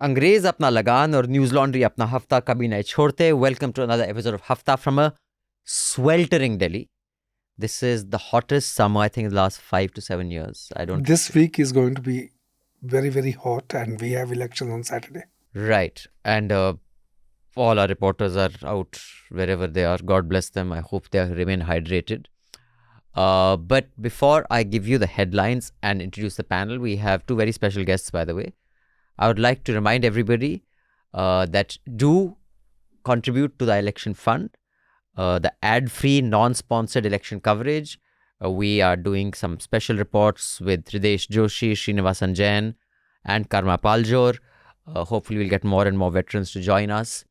अंग्रेज अपना लगान और न्यूज लॉन्ड्री अपना हफ्ता कभी नहीं छोड़ते. Welcome to another episode of Hafta from a sweltering Delhi. This is the hottest summer, I think, in the last 5 to 7 years. This week is going to be very, very hot, and we have elections on Saturday. Right. And all our reporters are out wherever they are. God bless them. I hope they remain hydrated. But before I give you the headlines and introduce the panel, we have two very special guests, by the way. I would like to remind everybody that do contribute to the election fund, the ad-free, non-sponsored election coverage. We are doing some special reports with Hridesh Joshi, Srinivasan Jain, and Karma Paljor. Hopefully, we'll get more and more veterans to join us.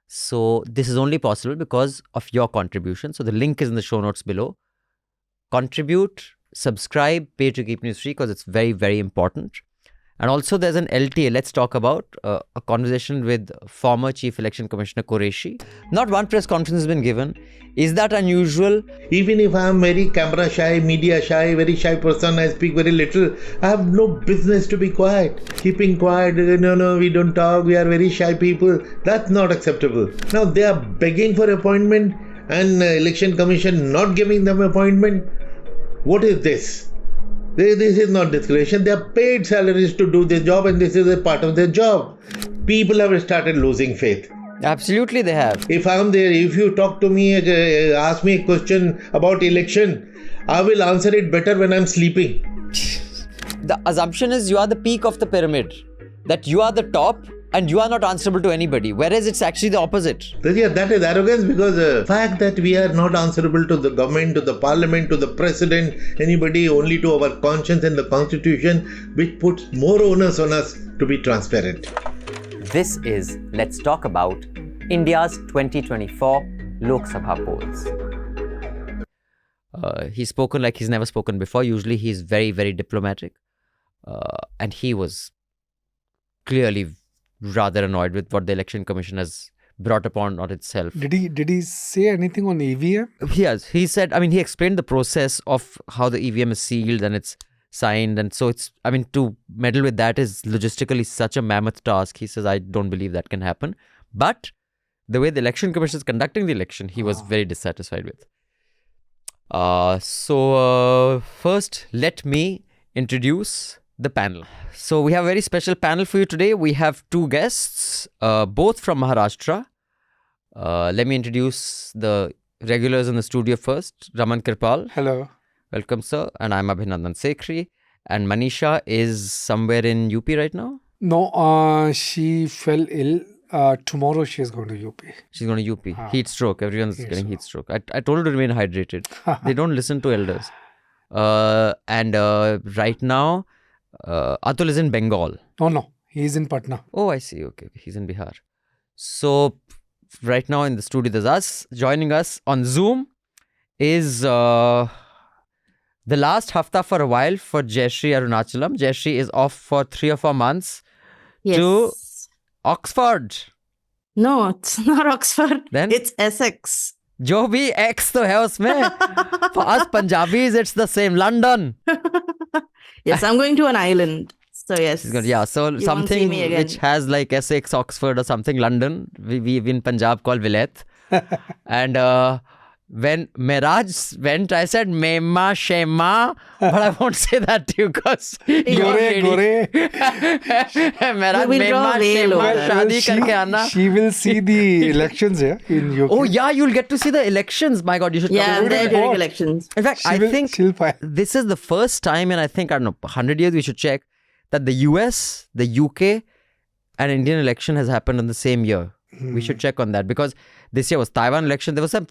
So, this is only possible because of your contribution. So, the link is in the show notes below. Contribute, subscribe, pay to keep news free because it's very, very important. And also there's an LTA. Let's talk about a conversation with former Chief Election Commissioner Qureshi. Not one press conference has been given. Is that unusual? Even if I am very camera shy, media shy, very shy person, I speak very little, I have no business to be quiet. Keeping quiet, no, we don't talk, we are very shy people. That's not acceptable. Now they are begging for appointment and Election Commission not giving them appointment. What is this? This is not discrimination. They are paid salaries to do this job, and this is a part of their job. People have started losing faith. Absolutely, they have. If I am there, if you talk to me, ask me a question about election, I will answer it better when I am sleeping. The assumption is you are the peak of the pyramid, that you are the top and you are not answerable to anybody, whereas it's actually the opposite. Yeah, that is arrogance, because the fact that we are not answerable to the government, to the parliament, to the president, anybody, only to our conscience and the constitution, which puts more onus on us to be transparent. This is Let's Talk About India's 2024 Lok Sabha polls. He's spoken like he's never spoken before. Usually he's very, very diplomatic. And he was clearly rather annoyed with what the Election Commission has brought upon on itself. Did he say anything on EVM? Yes, he said, he explained the process of how the EVM is sealed and it's signed. And so to meddle with that is logistically such a mammoth task. He says, I don't believe that can happen. But the way the Election Commission is conducting the election, he was very dissatisfied with. So first, let me introduce the panel. So we have a very special panel for you today. We have two guests, both from Maharashtra. Let me introduce the regulars in the studio first. Raman Kirpal. Hello. Welcome, sir. And I'm Abhinandan Sekhri. And Manisha is somewhere in UP right now? No, she fell ill. Tomorrow she is going to UP. She's going to UP. Heat stroke. Everyone's getting heat stroke. I told her to remain hydrated. They don't listen to elders. And right now, Atul is in Bengal. Oh, no. He is in Patna. Oh, I see. Okay. He's in Bihar. So, right now in the studio, there's us. Joining us on Zoom is the last hafta for a while for Jayashree Arunachalam. Jayashree is off for 3 or 4 months to Oxford. No, it's not Oxford. Then? It's Essex. जो भी X तो है उसमें. For us Punjabis, it's the same. London. Yes, I'm going to an island. So yes. So You won't see something me again. which has like Essex, Oxford or something, London. We in Punjab call Vilayat. And when Miraj went, I said Mema, Shema, but I won't say that to you because Gore. Miraj, We will draw Mema, a veil Shema, over that. शादी करके आना. She will see the elections here in UK. Oh yeah, you'll get to see the elections. My God, you should Yeah, come. I'm there report. during elections. In fact, I think she'll file. this is the first time in, I don't know, 100 years, we should check, that the US, the UK and Indian election has happened in the same year. We should check on that because this year was Taiwan election. There was some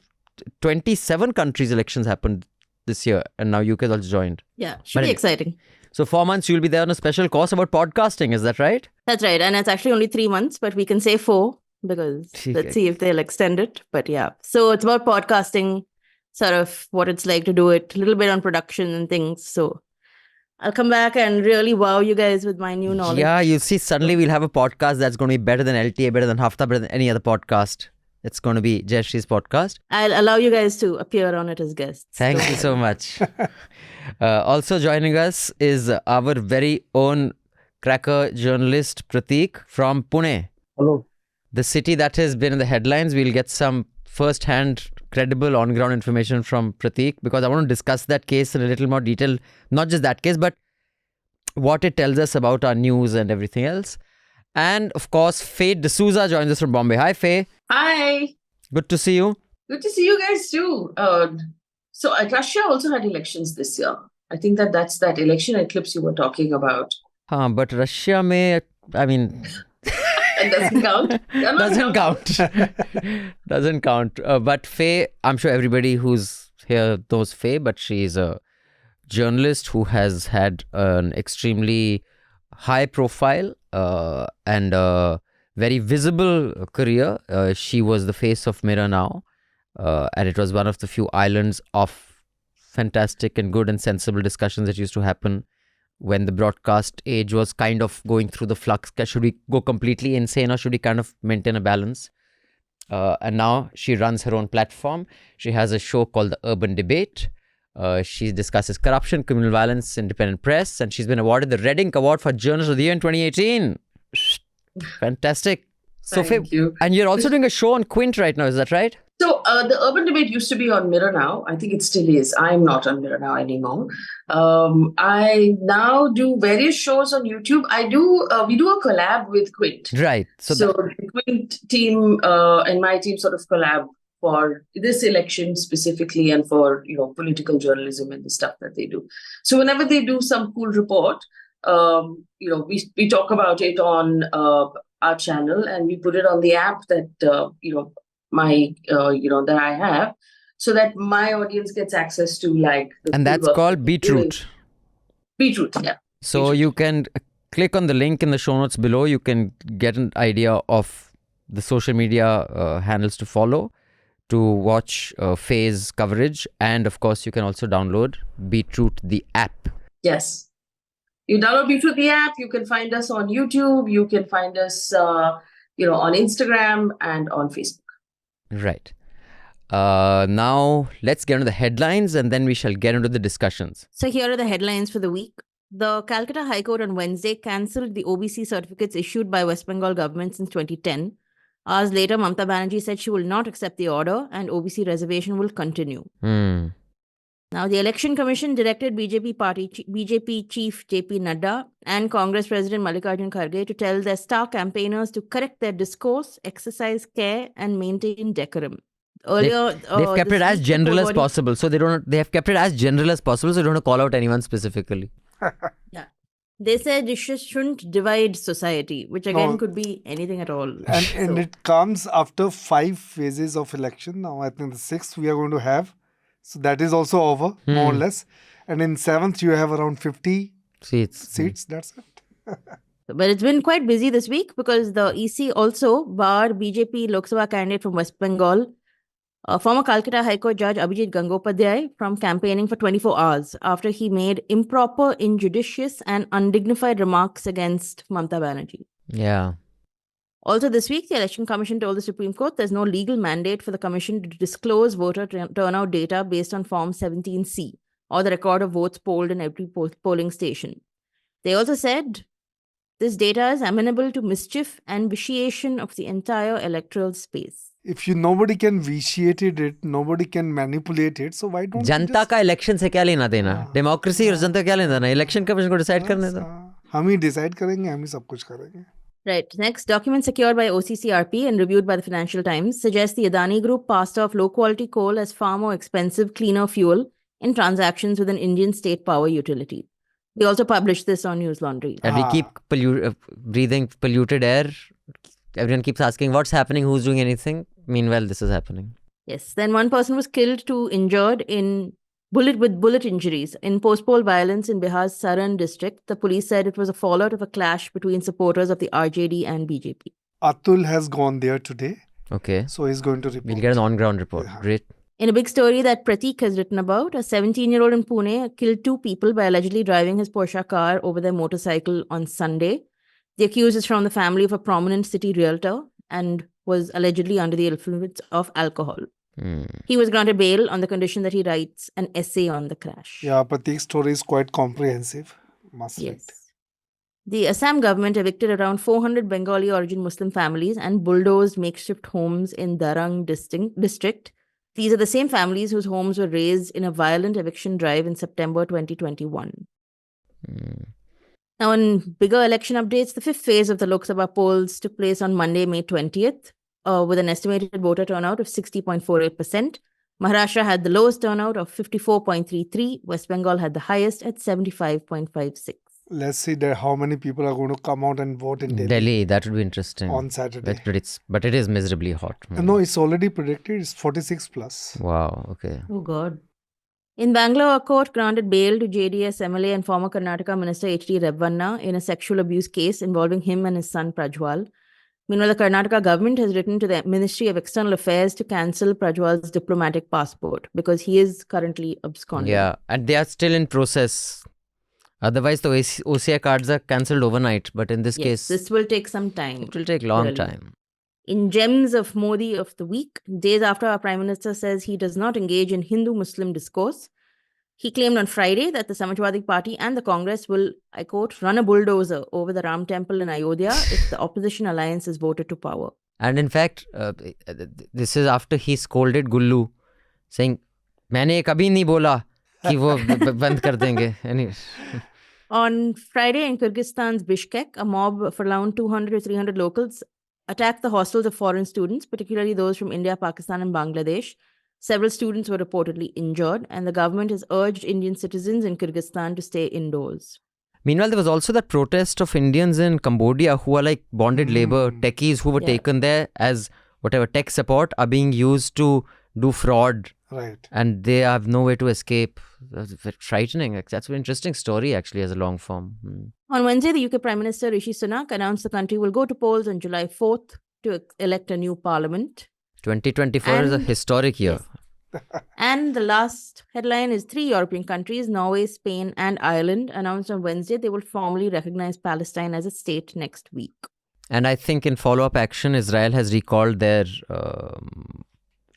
27 countries elections happened this year and now UK has also joined. Yeah, should But be anyway. exciting. So 4 months you'll be there on a special course about podcasting. Is that right? That's right. And it's actually only 3 months, but we can say 4 because Okay. let's see if they'll extend it. But yeah, so it's about podcasting, sort of what it's like to do it, a little bit on production and things. So I'll come back and really wow you guys with my new knowledge. Yeah, you see, suddenly we'll have a podcast that's going to be better than LTA, better than Hafta, better than any other podcast. It's going to be Jayashree's podcast. I'll allow you guys to appear on it as guests. Thank you so much. Also joining us is our very own cracker journalist Prateek from Pune, Hello. the city that has been in the headlines. We'll get some first-hand, credible, on-ground information from Prateek because I want to discuss that case in a little more detail. Not just that case, but what it tells us about our news and everything else. And of course, Faye D'Souza joins us from Bombay. Hi, Faye. Hi. Good to see you. Good to see you guys too. Russia also had elections this year. I think that's that election eclipse you were talking about. But Russia may, I mean... It doesn't count. They're not Doesn't counted. count. Doesn't count. But Faye, I'm sure everybody who's here knows Faye, but she's a journalist who has had an extremely high profile and very visible career. She was the face of Mirror Now, and it was one of the few islands of fantastic and good and sensible discussions that used to happen when the broadcast age was kind of going through the flux. Should we go completely insane or should we kind of maintain a balance? And now she runs her own platform. She has a show called The Urban Debate. She discusses corruption, criminal violence, independent press, and she's been awarded the Red Ink Award for Journalist of the Year in 2018. Fantastic. So, Thank you. And you're also doing a show on Quint right now, is that right? So the Urban Debate used to be on Mirror Now. I think it still is. I'm not on Mirror Now anymore. I now do various shows on YouTube. We do a collab with Quint. Right. So the Quint team and my team sort of collab for this election specifically and for political journalism and the stuff that they do. So whenever they do some cool report, we talk about it on our channel and we put it on the app that that I have, so that my audience gets access to and that's called Beetroot. Beetroot, yeah. So you can click on the link in the show notes below. You can get an idea of the social media handles to follow, to watch Faye's coverage, and of course you can also download Beetroot the app. Yes, you download Beetroot the app. You can find us on YouTube. You can find us, on Instagram and on Facebook. Right. Now let's get into the headlines and then we shall get into the discussions. So here are the headlines for the week. The Calcutta High Court on Wednesday cancelled the OBC certificates issued by West Bengal government since 2010. Hours later, Mamata Banerjee said she will not accept the order and OBC reservation will continue. Now, the Election Commission directed BJP Chief JP Nadda and Congress President Mallikarjun Kharge to tell their star campaigners to correct their discourse, exercise care, and maintain decorum. Earlier, they've kept it as general as possible, so they have kept it as general as possible, so they don't call out anyone specifically. Yeah, they said this shouldn't divide society, which again could be anything at all. And it comes after 5 phases of election. Now I think the 6th we are going to have. So that is also over, more or less. And in 7th, you have around 50 seats. That's it. But it's been quite busy this week because the EC also barred BJP Lok Sabha candidate from West Bengal, former Calcutta High Court Judge Abhijit Gangopadhyay, from campaigning for 24 hours after he made improper, injudicious and undignified remarks against Mamata Banerjee. Yeah. Also this week, the Election Commission told the Supreme Court there's no legal mandate for the Commission to disclose voter turnout data based on Form 17C or the record of votes polled in every polling station. They also said this data is amenable to mischief and vitiation of the entire electoral space. If nobody can vitiate it, nobody can manipulate it, so why don't जनता का election से क्या लेना देना? Democracy और जनता क्या लेना देना? Election commission को डिसाइड करने दो. हम ही डिसाइड करेंगे, हम ही सब कुछ करेंगे. Right. Next, documents secured by OCCRP and reviewed by the Financial Times suggest the Adani Group passed off low-quality coal as far more expensive, cleaner fuel in transactions with an Indian state power utility. We also published this on News Laundry. And we keep breathing polluted air. Everyone keeps asking, what's happening? Who's doing anything? Meanwhile, this is happening. Yes. Then one person was killed to injured with bullet injuries in post-poll violence in Bihar's Saran district. The police said it was a fallout of a clash between supporters of the RJD and BJP. Atul has gone there today. Okay. So he's going to report. We'll get an on-ground report. Yeah. Great. In a big story that Prateek has written about, a 17-year-old in Pune killed 2 people by allegedly driving his Porsche car over their motorcycle on Sunday. The accused is from the family of a prominent city realtor and was allegedly under the influence of alcohol. He was granted bail on the condition that he writes an essay on the crash. Yeah, Prateek's story is quite comprehensive. Must read. Yes. The Assam government evicted around 400 Bengali origin Muslim families and bulldozed makeshift homes in Darang district. These are the same families whose homes were razed in a violent eviction drive in September 2021. Now, in bigger election updates, the fifth phase of the Lok Sabha polls took place on Monday, May 20th, with an estimated voter turnout of 60.48%. Maharashtra had the lowest turnout of 54.33. West Bengal had the highest at 75.56. Let's see how many people are going to come out and vote in Delhi. Delhi, that would be interesting. On Saturday. But it is miserably hot. No, it's already predicted. It's 46 plus. Wow, okay. Oh, God. In Bangalore, a court granted bail to JDS MLA and former Karnataka Minister H.D. Rebvanna in a sexual abuse case involving him and his son Prajwal. Meanwhile, the Karnataka government has written to the Ministry of External Affairs to cancel Prajwal's diplomatic passport because he is currently absconding. Yeah, and they are still in process. Otherwise, the OCI cards are cancelled overnight. But in this case, this will take some time. It will take long time. In Gems of Modi of the Week, days after our Prime Minister says he does not engage in Hindu-Muslim discourse, he claimed on Friday that the Samajwadi Party and the Congress will, I quote, run a bulldozer over the Ram Temple in Ayodhya if the opposition alliance is voted to power. And in fact, this is after he scolded Gullu, saying, "Maine kabhi nahi bola ki wo band kar denge." Anyway. On Friday in Kyrgyzstan's Bishkek, a mob of around 200 to 300 locals attacked the hostels of foreign students, particularly those from India, Pakistan, and Bangladesh. Several students were reportedly injured, and the government has urged Indian citizens in Kyrgyzstan to stay indoors. Meanwhile, there was also that protest of Indians in Cambodia who are like bonded labor techies who were taken there as whatever tech support are being used to do fraud. Right. And they have no way to escape. That's frightening. That's an interesting story, actually, as a long form. On Wednesday, the UK Prime Minister Rishi Sunak announced the country will go to polls on July 4th to elect a new parliament. 2024 is a historic year. Yes. And the last headline is 3 European countries, Norway, Spain, and Ireland, announced on Wednesday they will formally recognize Palestine as a state next week. And I think in follow-up action, Israel has recalled their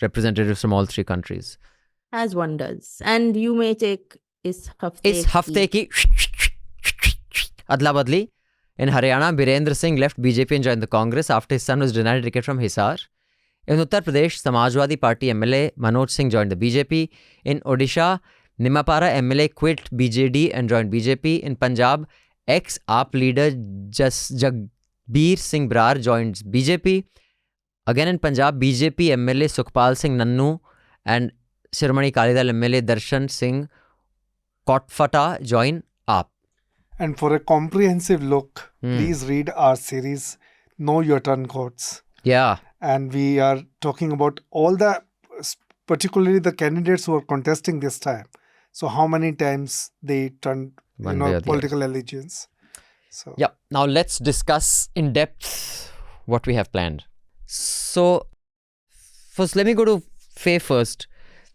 representatives from all 3 countries. As one does. And you may take is hafte ki adla badli. In Haryana, Birendra Singh left BJP and joined the Congress after his son was denied a ticket from Hisar. In Uttar Pradesh, Samajwadi Party MLA Manoj Singh joined the BJP. In Odisha, Nimapara MLA quit BJD and joined BJP. In Punjab, ex-AAP leader Jagbir Singh Brar joins BJP. Again in Punjab, BJP MLA Sukhpal Singh Nannu and Shiromani Akali Dal MLA Darshan Singh Kotfata join AAP. And for a comprehensive look, please read our series, Know Your Turn Courts. Yeah. And we are talking about all the, particularly the candidates who are contesting this time. So how many times they turned, political allegiance. So yeah. Now let's discuss in depth what we have planned. So first, let me go to Faye first.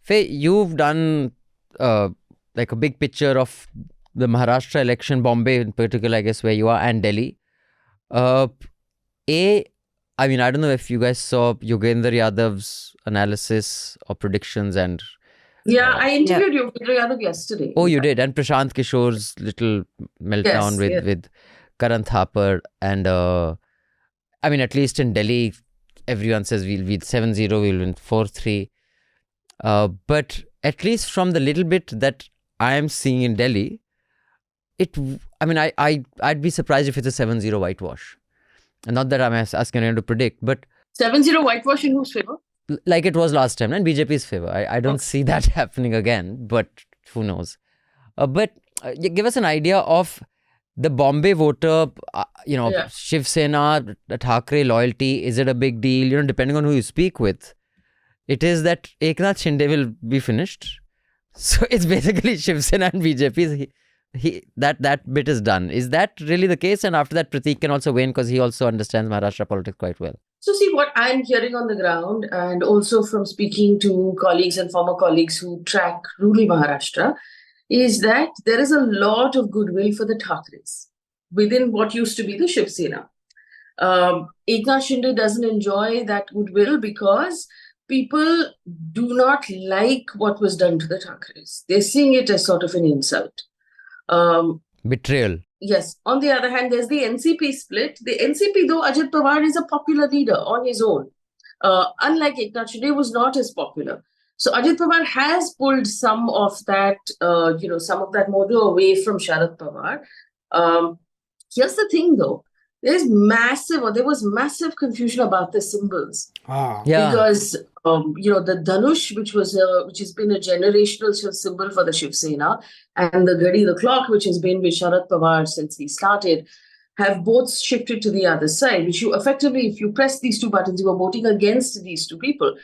Faye, you've done like a big picture of the Maharashtra election, Bombay in particular, I guess, where you are, and Delhi. I mean, I don't know if you guys saw Yogendra Yadav's analysis or predictions and... Yeah, I interviewed Yogendra Yadav yesterday. Oh, you did? And Prashant Kishore's little meltdown with Karan Thapar. And I mean, at least in Delhi, everyone says we'll win 7-0, we'll win 4-3. But at least from the little bit that I am seeing in Delhi, I'd be surprised if it's a 7-0 whitewash. And not that I'm asking anyone to predict, but 7-0 whitewash in whose favor? Like it was last time, in BJP's favor. I don't see that happening again, but who knows? But give us an idea of the Bombay voter, Shiv Sena, Thackeray loyalty. Is it a big deal? Depending on who you speak with, it is that Eknath Shinde will be finished. So it's basically Shiv Sena and BJP. That bit is done. Is that really the case? And after that, Prateek can also win because he also understands Maharashtra politics quite well. So see, what I'm hearing on the ground, and also from speaking to colleagues and former colleagues who track rural Maharashtra, is that there is a lot of goodwill for the Thackeray's within what used to be the Shiv Sena. Eknath Shinde doesn't enjoy that goodwill because people do not like what was done to the Thackeray's. They're seeing it as sort of an insult. Betrayal. yes, on the other hand, there's the NCP split. The NCP, though, Ajit Pawar is a popular leader on his own. Unlike Eknath Shinde, was not as popular. So Ajit Pawar has pulled some of that, some of that mojo away from Sharad Pawar. Here's the thing, though. There was massive confusion about the symbols. Yeah. Because, the Dhanush, which has been a generational symbol for the Shiv Sena, and the Gadi, the clock, which has been with Sharad Pawar since he started, have both shifted to the other side, which you effectively, if you press these two buttons, you are voting against these two people.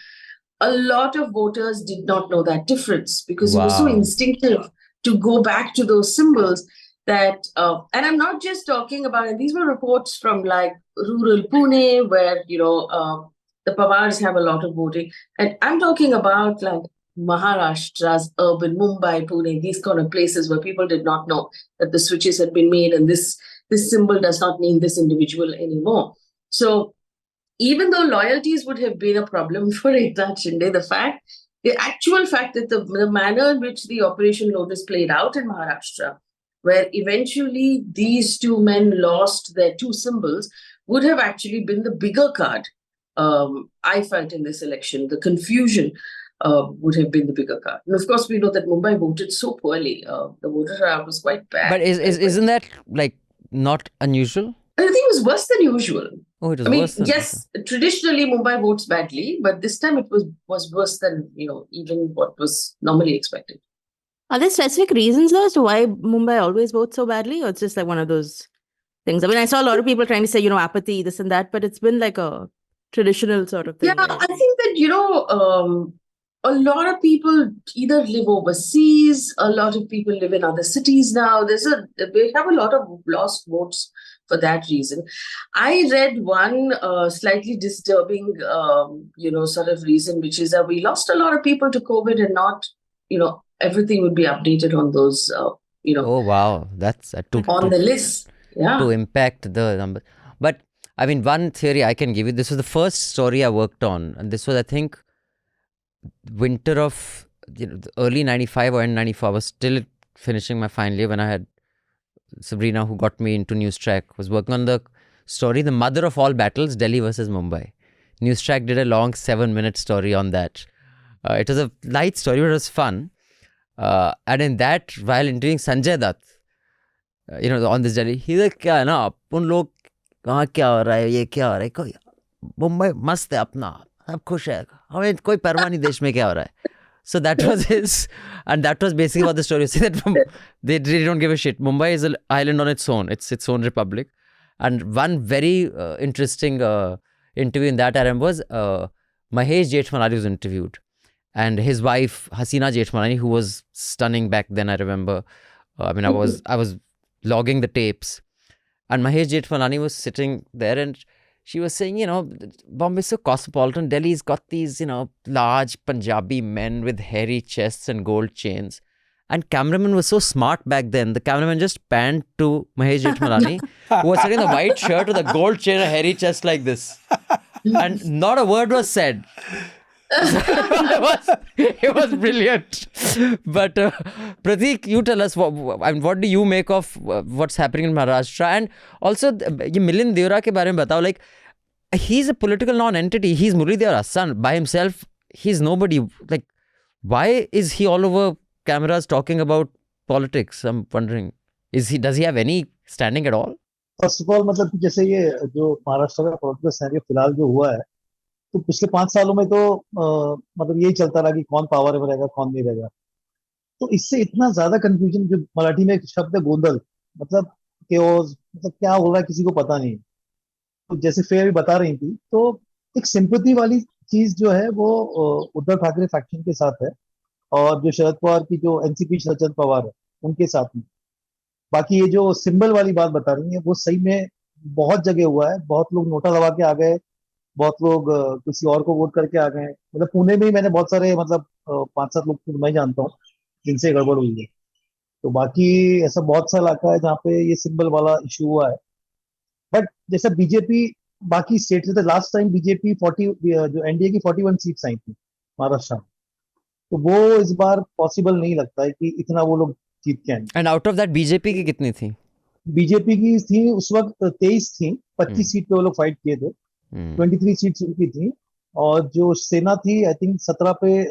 A lot of voters did not know that difference because it was so instinctive to go back to those symbols that, and I'm not just talking about, and these were reports from like rural Pune where, the Pawars have a lot of voting. And I'm talking about like Maharashtra's urban Mumbai, Pune, these kind of places where people did not know that the switches had been made and this symbol does not mean this individual anymore. So even though loyalties would have been a problem for Eknath Shinde, the actual fact that the manner in which the Operation Lotus played out in Maharashtra, where eventually these two men lost their two symbols, would have actually been the bigger card. I felt in this election, the confusion would have been the bigger card. And of course, we know that Mumbai voted so poorly. The voter turnout was quite bad. But isn't that like not unusual? I think it was worse than usual. Oh, it was worse than yes, traditionally Mumbai votes badly, but this time it was worse than, even what was normally expected. Are there specific reasons though as to why Mumbai always votes so badly, or it's just like one of those things? I mean, I saw a lot of people trying to say, apathy, this and that, but it's been like a traditional sort of thing. Yeah, right? I think that, a lot of people either live overseas, a lot of people live in other cities now. We have a lot of lost votes for that reason. I read one slightly disturbing, sort of reason, which is that we lost a lot of people to COVID and not, everything would be updated on those, Oh, wow. That's on the list. Yeah. To impact the number. But I mean, one theory I can give you, this was the first story I worked on. And this was, I think, winter of the early 95 or end 94. I was still finishing my final year when I had Sabrina, who got me into Newstrack, was working on the story, The Mother of All Battles, Delhi versus Mumbai. Newstrack did a long 7-minute story on that. It was a light story, but it was fun. And in that, while interviewing Sanjay Dutt, on this Delhi, he's like, क्या है ना, अपन लोग कहाँ क्या हो रहा है, ये क्या हो रहा है, कोई मुंबई मस्त है अपना, सब खुश है, हमें कोई परवाह नहीं देश में क्या हो रहा है. So that was his, and that was basically what the story was. They really don't give a shit. Mumbai is an island on its own. It's its own republic. And one very interesting interview in that I remember was Mahesh Jethmalani was interviewed. And his wife, Hasina Jethmalani, who was stunning back then, I remember. I was logging the tapes. And Mahesh Jethmalani was sitting there and she was saying, Bombay is so cosmopolitan. Delhi's got these, large Punjabi men with hairy chests and gold chains. And cameraman was so smart back then. The cameraman just panned to Mahesh Jethmalani, who was sitting in the white shirt with a gold chain and a hairy chest like this. And not a word was said. It was brilliant. But Prateek, you tell us, what do you make of what's happening in Maharashtra? And also, ye Milind Deora ke bare mein batao, like, he's a political non-entity. He's Murli Deora's son. By himself, he's nobody. Like, why is he all over cameras talking about politics? I'm wondering, does he have any standing at all? First of all, मतलब कि जैसे ये जो महाराष्ट्र का political scenario फिलहाल जो हुआ है, तो पिछले 5 सालों में तो मतलब यही चलता रहा कि कौन पावर में रहेगा, कौन नहीं रहेगा. तो इससे इतना ज्यादा कंफ्यूजन, जो मराठी में एक शब्द है गोंधल, मतलब केओस, मतलब क्या हो रहा है किसी को पता नहीं. तो जैसे फेयर भी बता रही थी, तो एक सिंपैथी वाली चीज जो है वो उद्धव ठाकरे फैक्शन के साथ है, और जो शरद पवार की जो एनसीपी शरद पवार है उनके साथ में. बाकी ये जो सिंबल वाली बात बता रही है, वो सही में बहुत जगह हुआ है. बहुत लोग नोटा दबा के आ गए, बहुत लोग किसी और को वोट करके आ गए. मतलब पुणे में ही मैंने बहुत सारे, मतलब 5-7 लोग मैं जानता हूँ जिनसे गड़बड़ हुई है. तो बाकी ऐसा बहुत सा इलाका है जहाँ पे ये सिंबल वाला इशू हुआ है. बट जैसा बीजेपी बाकी स्टेट से, लास्ट टाइम बीजेपी 40 जो एनडीए की 41 सीट्स आई थी महाराष्ट्र में, तो वो इस बार पॉसिबल नहीं लगता है कि इतना वो लोग जीत के आएंगे. And out of that BJP की कितनी थी? बीजेपी की थी उस वक्त 23 थी, 25 सीट पे वो लोग फाइट किए थे, 23 सीट्स उनकी थी, और जो सेना थी आई थिंक 17 पे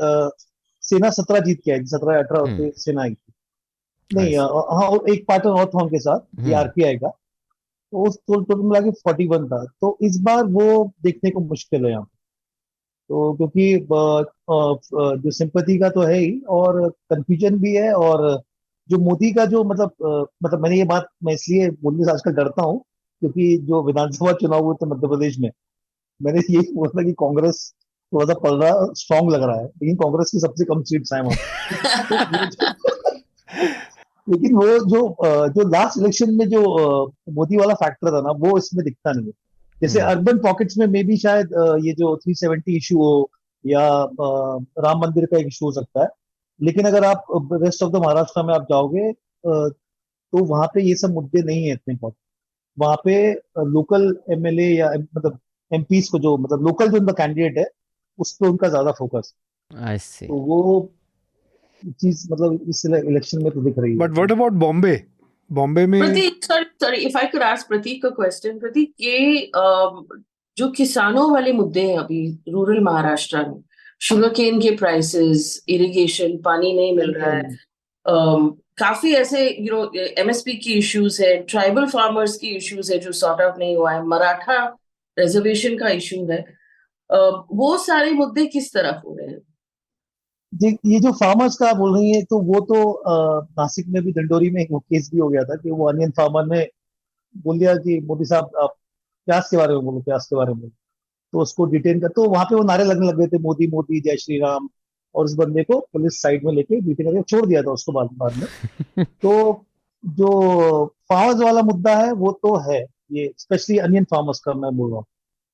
सेना 17 जीत के आई थी, 17-18 पे सेना आई थी। नहीं हाँ, एक पार्टनर और था उनके साथ, ये आरपीआई का, तो उस टोटल मिला के 41 था। तो इस बार वो देखने को मुश्किल है यहाँ पे। तो क्योंकि जो सिंपैथी का तो है ही, और कंफ्यूजन भी है, और जो मोदी का जो मतलब मैंने ये बात मैं इसलिए बोलने से आजकल डरता हूँ, क्योंकि जो विधानसभा चुनाव हुए थे मध्य प्रदेश में, मैंने यही बोला कि कांग्रेस थोड़ा सा पल रहा स्ट्रांग लग रहा है, लेकिन कांग्रेस की सबसे कम सीट्स हैं वहां। लेकिन वो जो लास्ट इलेक्शन में जो मोदी वाला फैक्टर था ना, वो इसमें दिखता नहीं है। जैसे अर्बन पॉकेट्स में मे बी शायद ये जो 370 इशू हो, या राम मंदिर का एक इशू हो सकता है, लेकिन अगर आप रेस्ट ऑफ द महाराष्ट्र में आप जाओगे तो वहां पे ये सब मुद्दे नहीं है इतने बहुत। वहां पे लोकल एमएलए या मतलब एमपीस को, जो मतलब लोकल जो उनका कैंडिडेट है, उस पर उनका ज्यादा फोकस, तो वो चीज मतलब इस इलेक्शन में तो दिख रही है। But what about Bombay? Bombay में Pratik, sorry, if I could ask Pratik a question. Pratik, ये जो किसानों वाले मुद्दे हैं अभी रूरल महाराष्ट्र में, शुगर केन के प्राइसेस, इरिगेशन, पानी नहीं मिल रहा है, काफी ऐसे एमएसपी की इश्यूज है, ट्राइबल फार्मर्स की इश्यूज है जो सॉर्ट आउट नहीं हुआ है, मराठा रिजर्वेशन का इशू है, वो सारे मुद्दे किस तरफ हो रहे हैं? ये जो फार्मर्स का बोल रही है, तो वो तो नासिक में भी, दंडोरी में एक केस भी हो गया था कि वो अनियन फार्मर ने बोल दिया कि मोदी साहब आप प्याज के बारे में बोलो, प्याज के बारे में बोलो, तो उसको डिटेन कर, तो वहां पे वो नारे लगने लग गए थे, मोदी मोदी जय श्री राम, और उस बंदे को पुलिस साइड में लेके डिटेन करके छोड़ दिया था उसको बाद में। तो जो फार्मर्स वाला मुद्दा है वो तो है, ये स्पेशली अनियन फार्मर्स का मैं बोल रहा हूँ,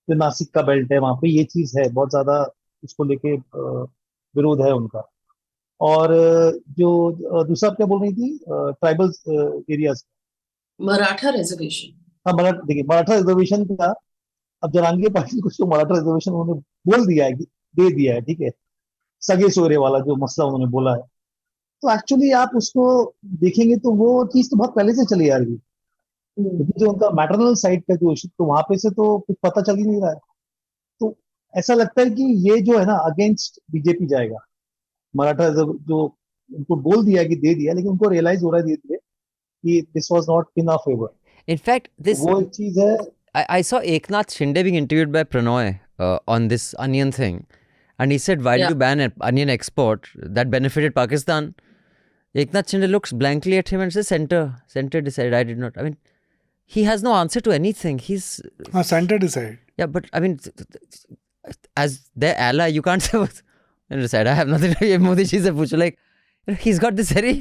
जो नासिक का बेल्ट है वहां पे ये चीज है, बहुत ज्यादा उसको लेके विरोध है उनका। और जो दूसरा क्या बोल रही थी, ट्राइबल एरियाज, मराठा रिजर्वेशन। हाँ देखिए मराठा रिजर्वेशन का, अब जरांगे पाटिल को जो मराठा रिजर्वेशन उन्होंने बोल दिया है कि दे दिया है, ठीक है, सगे सोरे वाला जो मसला उन्होंने बोला है, तो एक्चुअली आप उसको देखेंगे तो वो चीज तो बहुत पहले से चली आ रही है, क्योंकि जो उनका मैटरनल साइड का जो तो वहां पे से तो कुछ पता चल ही नहीं रहा है। तो ऐसा लगता है कि ये जो है ना अगेंस्ट बीजेपी जाएगा, मराठा जो उनको बोल दिया कि दे दिया, लेकिन उनको रियलाइज हो रहा है धीरे धीरे कि this was not in our favour. In fact this वो एक चीज है। I saw Eknath Shinde being interviewed by Pranoy on this onion thing, and he said, "Why did you ban onion export? That benefited Pakistan." Eknath Shinde looks blankly at him and says, "Center decided. I did not." I mean, he has no answer to anything. He's center decide. Yeah, but I mean, as their ally, you can't say decide. I have nothing to give Modi ji se pucho. Like, he's got this very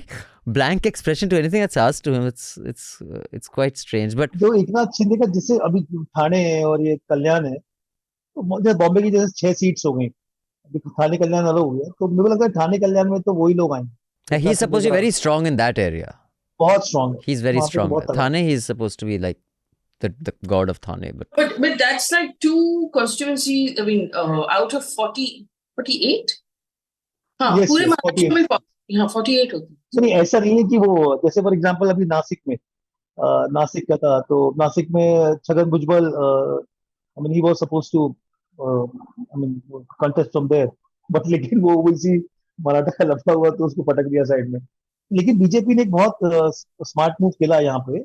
blank expression to anything that's asked to him. It's quite strange. But जो एकनाथ शिंदे का जैसे अभी ठाणे है और ये कल्याण है, तो बॉम्बे की जैसे 6 सीट्स हो गई, अभी ठाणे कल्याण अलग हो गया, तो मुझे लगता है ठाणे कल्याण में तो वही लोग आएंगे। he's supposed to be very strong in that area. बहुत स्ट्रांग है, He's very strong. Thane, he's supposed to be like the god of Thane. But that's like 2 constituencies. I mean, out of 48. हाँ, Yes, पूरे yes, Maharashtra में 48 होती है। नहीं, ऐसा नहीं है कि वो, जैसे फॉर एग्जांपल अभी नासिक में, नासिक का था, तो नासिक में Chhagan Bhujbal, I mean he was supposed to I mean contest from there, but लेकिन वो वैसी मराठा का लफड़ा हुआ तो उसको पटक दिया साइड में। लेकिन बीजेपी ने एक बहुत स्मार्ट मूव किया यहाँ पे,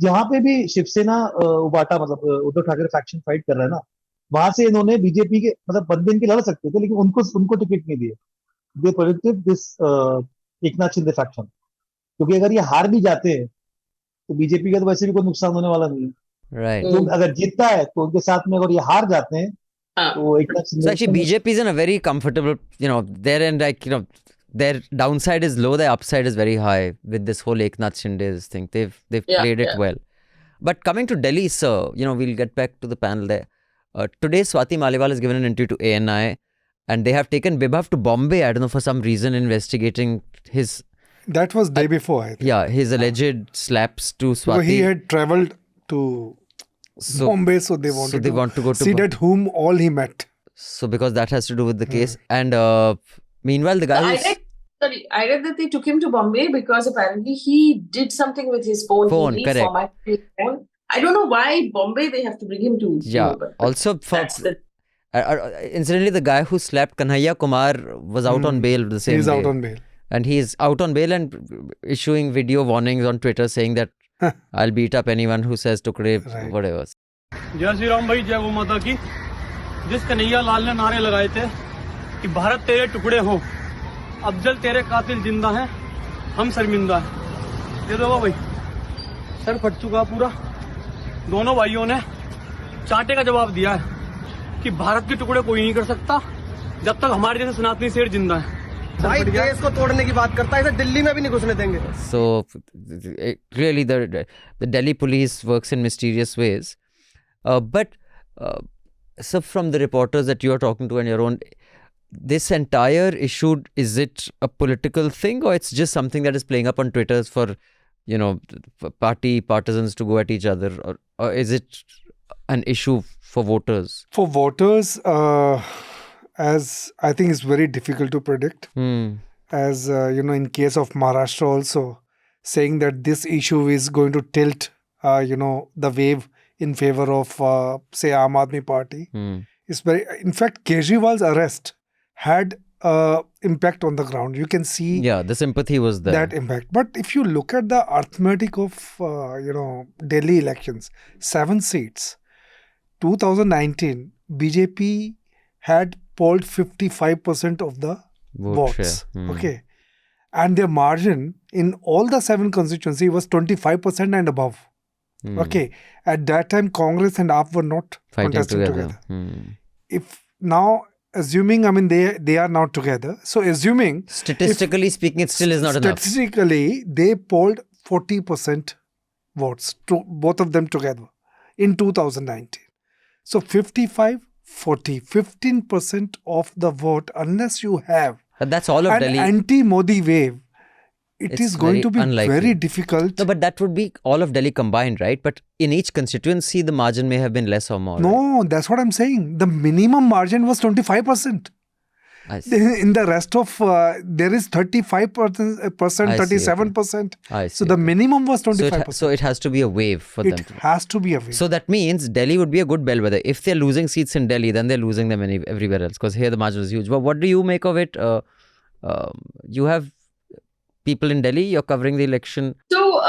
जहाँ पे भी शिवसेना उबाटा मतलब उद्धव ठाकरे फैक्शन फाइट कर रहा है ना, वहां से इन्होंने बीजेपी के मतलब बंदे इनके लड़ सकते थे, लेकिन उनको टिकट नहीं दिए। They protected this Eknath Shinde faction, क्योंकि अगर ये हार भी जाते हैं तो बीजेपी का तो वैसे भी कोई नुकसान होने वाला नहीं है। Right. तो अगर जीतता है तो उनके साथ में, अगर ये हार जाते हैं तो Eknath Shinde. So actually BJP is in a very comfortable, they're in like, their downside is low, their upside is very high with this whole Eknath Shinde's thing. They've played it well. But coming to Delhi, sir, we'll get back to the panel there. Today Swati Maliwal has given an interview to ANI, and they have taken Bibhav to Bombay, I don't know, for some reason, investigating his... That was day before, I think. Yeah, his alleged slaps to Swati. So he had travelled to Bombay, so they want to go to see that whom all he met. So because that has to do with the case. And meanwhile, the guy Sorry, I read that they took him to Bombay because apparently he did something with his phone. Phone, He correct. reformatted his phone. I don't know why Bombay they have to bring him to. Yeah. But Also, that's the incidentally, the guy who slapped Kanhaiya Kumar was out on bail the same He's day. out on bail. And he's out on bail and issuing video warnings on Twitter saying that I'll beat up anyone who says Tukde, Right. whatever. जय श्री राम भाई, जय गौ माता की। जिस कन्हैया लाल ने नारे लगाए थे कि भारत तेरे टुकड़े हो, अफजल तेरे कातिल जिंदा हैं, हम शर्मिंदा हैं। ये देखो भाई, सर फट चुका पूरा। दोनों भाइयों ने चांटे का जवाब दिया है कि भारत के टुकड़े कोई नहीं कर सकता जब तक हमारे जैसे सनातनी शेर जिंदा है। भाई देश को तोड़ने की बात करता है, इसे दिल्ली में भी नहीं घुसने देंगे। So really the Delhi police works in mysterious ways. So from the reporters that you are talking to and your own, this entire issue, is it a political thing or it's just something that is playing up on Twitter for, partisans to go at each other, or is it an issue for voters? For voters, as I think it's very difficult to predict. As in case of Maharashtra also, saying that this issue is going to tilt, the wave in favor of, say, Aam Aadmi Party. It's very. In fact, Kejriwal's arrest had impact on the ground. You can see. Yeah, the sympathy was there. That impact. But if you look at the arithmetic of, Delhi elections, 7 seats, 2019, BJP had polled 55% of the Vote votes. share. Okay. And their margin in all the 7 constituency was 25% and above. Okay. At that time, Congress and AAP were not Fighting contesting together. If now, assuming, they are now together. So assuming... Statistically speaking, it still is not enough. Statistically, they polled 40% votes, to both of them together, in 2019. So 55, 40, 15% of the vote, unless you have But that's all of an Delhi. anti-Modi wave, it It's is going very to be unlikely. very difficult. No, but that would be all of Delhi combined, right? But in each constituency, the margin may have been less or more. right? No, that's what I'm saying. The minimum margin was 25%. I see. In the rest of, there is 35%, I see, 37%. I So see, the okay. minimum was So 25%. so it has to be a wave for them. It has to be a wave. So that means Delhi would be a good bellwether. If they're losing seats in Delhi, then they're losing them everywhere else, because here the margin is huge. But what do you make of it? You have people in Delhi, you're covering the election. So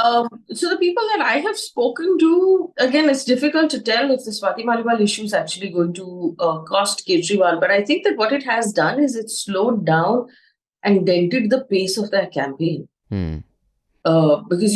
the people that I have spoken to, again, it's difficult to tell if the Swati Maliwal issue is actually going to cost Kejriwal. But I think that what it has done is it's slowed down and dented the pace of their campaign. Because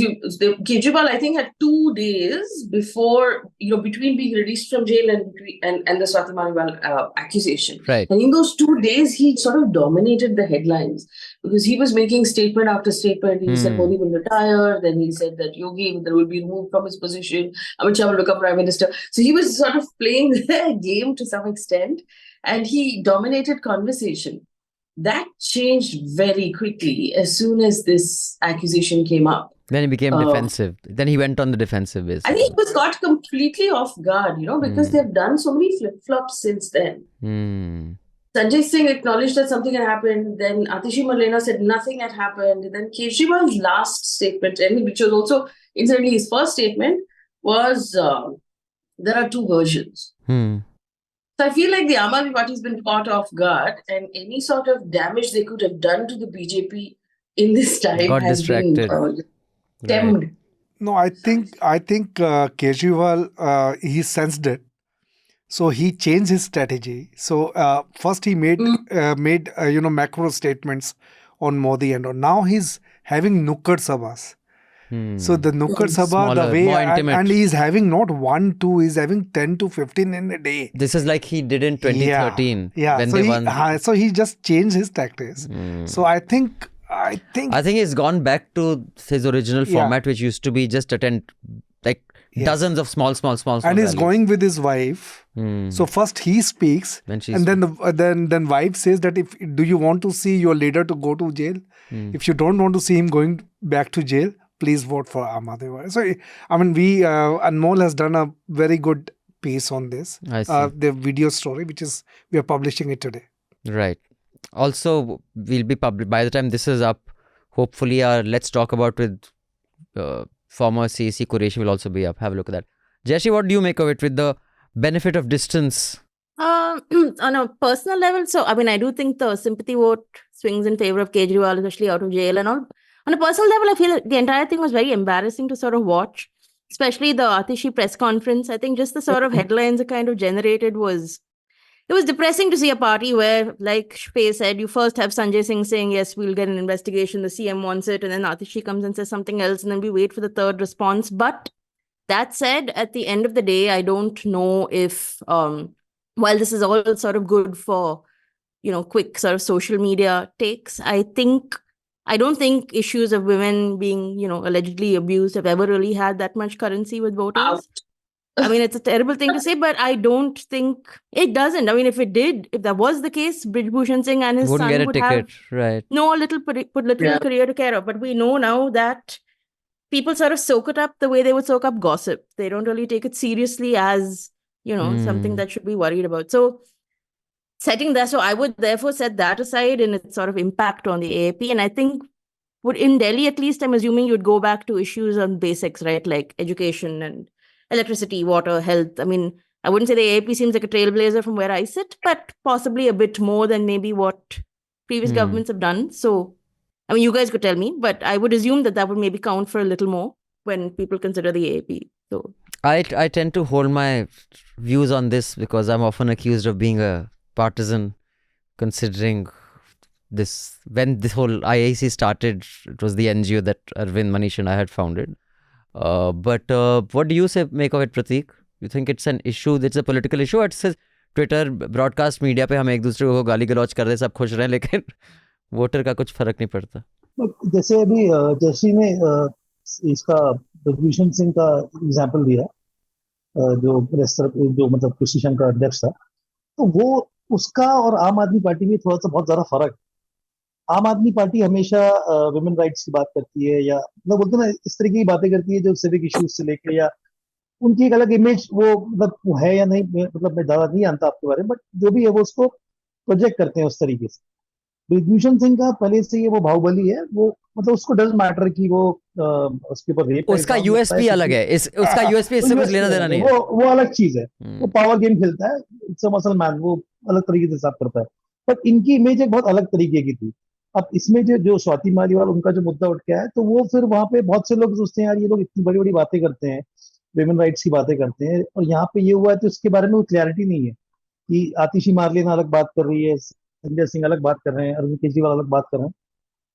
Kejriwal, I think, had 2 days before, between being released from jail and the Swati Maliwal accusation. Right. And in those 2 days, he sort of dominated the headlines because he was making statement after statement. He said Modi will retire. Then he said that Yogi will be removed from his position. Amit Shah will become Prime Minister. So he was sort of playing the game to some extent, and he dominated conversation. That changed very quickly as soon as this accusation came up. Then he became defensive. Then he went on the defensive basically. I think he was caught completely off guard, because they've done so many flip-flops since then. Sanjay Singh acknowledged that something had happened. Then Atishi Marlena said nothing had happened. And then Kejriwal's last statement, which was also, incidentally, his first statement, was there are 2 versions. So I feel like the Aam Aadmi Party has been caught off guard, and any sort of damage they could have done to the BJP in this time Got has distracted. been stemmed. No, I think Kejriwal, he sensed it. So he changed his strategy. So first he made macro statements on Modi and on. Now he's having Nukkad Sabhas. So the Nukkad Sabha, Smaller, the way, more intimate. and he's having not 1, 2, he's having 10 to 15 in a day. This is like he did in 2013 Yeah. when So they won. so he just changed his tactics. So I think I think he's gone back to his original format, which used to be just attend like dozens of small and he's rallies. going with his wife. So first he speaks, When she and then wife says that do you want to see your leader to go to jail? If you don't want to see him going back to jail, please vote for Aam Aadmi Party. So I mean, Anmol has done a very good piece on this. I see. The video story, which is we are publishing it today. Right. Also, we'll be public by the time this is up. Hopefully, our Let's Talk About with former CAC Qureshi will also be up. Have a look at that. Jayashi, what do you make of it with the benefit of distance? On a personal level, so I mean, I do think the sympathy vote swings in favor of Kejriwal, especially out of jail and all. On a personal level, I feel like the entire thing was very embarrassing to sort of watch, especially the Atishi press conference. I think just the sort of headlines it kind of generated was depressing to see a party where, like Shpay said, you first have Sanjay Singh saying, yes, we'll get an investigation, the CM wants it, and then Atishi comes and says something else, and then we wait for the third response. But that said, at the end of the day, I don't know if, while this is all sort of good for, quick sort of social media takes, I don't think issues of women being, allegedly abused have ever really had that much currency with voters. Out. I mean, it's a terrible thing to say, but I don't think it doesn't. I mean, if that was the case, Brij Bhushan Singh and his Wouldn't son get a would ticket, have right? no little career to care of. But we know now that people sort of soak it up the way they would soak up gossip. They don't really take it seriously as, something that should be worried about. So so I would therefore set that aside in its sort of impact on the AAP. And I think in Delhi, at least, I'm assuming you'd go back to issues on basics, right? Like education and electricity, water, health. I mean, I wouldn't say the AAP seems like a trailblazer from where I sit, but possibly a bit more than maybe what previous governments have done. So, I mean, you guys could tell me, but I would assume that would maybe count for a little more when people consider the AAP. So I tend to hold my views on this because I'm often accused of being a partisan, considering this. When this whole IAC started, it was the NGO that Arvind, Manish and I had founded. But what do you make of it, Prateek? You think it's an issue, it's a political issue? It says Twitter, broadcast media पे हम एक दूसरे को गाली गलौज कर रहे, सब खुश रहे, लेकिन वोटर का कुछ फर्क नहीं पड़ता. जैसे अभी जैसी ने इसका ब्रिजभूषण सिंह का एग्जांपल दिया, जो मतलब कृषि संघ का अध्यक्ष था, तो वो उसका और आम आदमी पार्टी में थोड़ा सा बहुत ज्यादा फर्क. आम आदमी पार्टी हमेशा वुमेन राइट्स की बात करती है, या मतलब बोलते ना इस तरह की बातें करती है जो सिविक इश्यूज से लेके, या उनकी एक अलग इमेज वो मतलब है या नहीं, मतलब मैं ज्यादा नहीं जानता आपके बारे में, बट जो भी है वो उसको प्रोजेक्ट करते हैं उस तरीके से. ब्रिजभूषण सिंह का पहले से ये वो बाहुबली है, वो मतलब उसको डजंट मैटर कि वो उसके ऊपर रेप, उसका यूएसपी अलग है, उसका यूएसपी इससे कुछ लेना देना नहीं है, वो अलग चीज है. वो पावर गेम खेलता है, इट्स अ मसल मैन, वो अलग तरीके से साफ करता है. बट इनकी इमेज एक बहुत अलग तरीके की थी. अब इसमें जो स्वाति मालीवाल उनका जो मुद्दा उठ के आया, तो वो फिर वहां पे बहुत से लोग सोचते हैं यार ये लोग इतनी बड़ी बड़ी बातें करते हैं, वुमेन राइट्स की बातें करते हैं, और यहाँ पे ये हुआ है तो इसके बारे में कोई क्लैरिटी नहीं है कि आतिशी मारलेना अलग बात कर रही है, संजय सिंह अलग बात कर रहे हैं, अरविंद केजरीवाल अलग बात कर रहे हैं.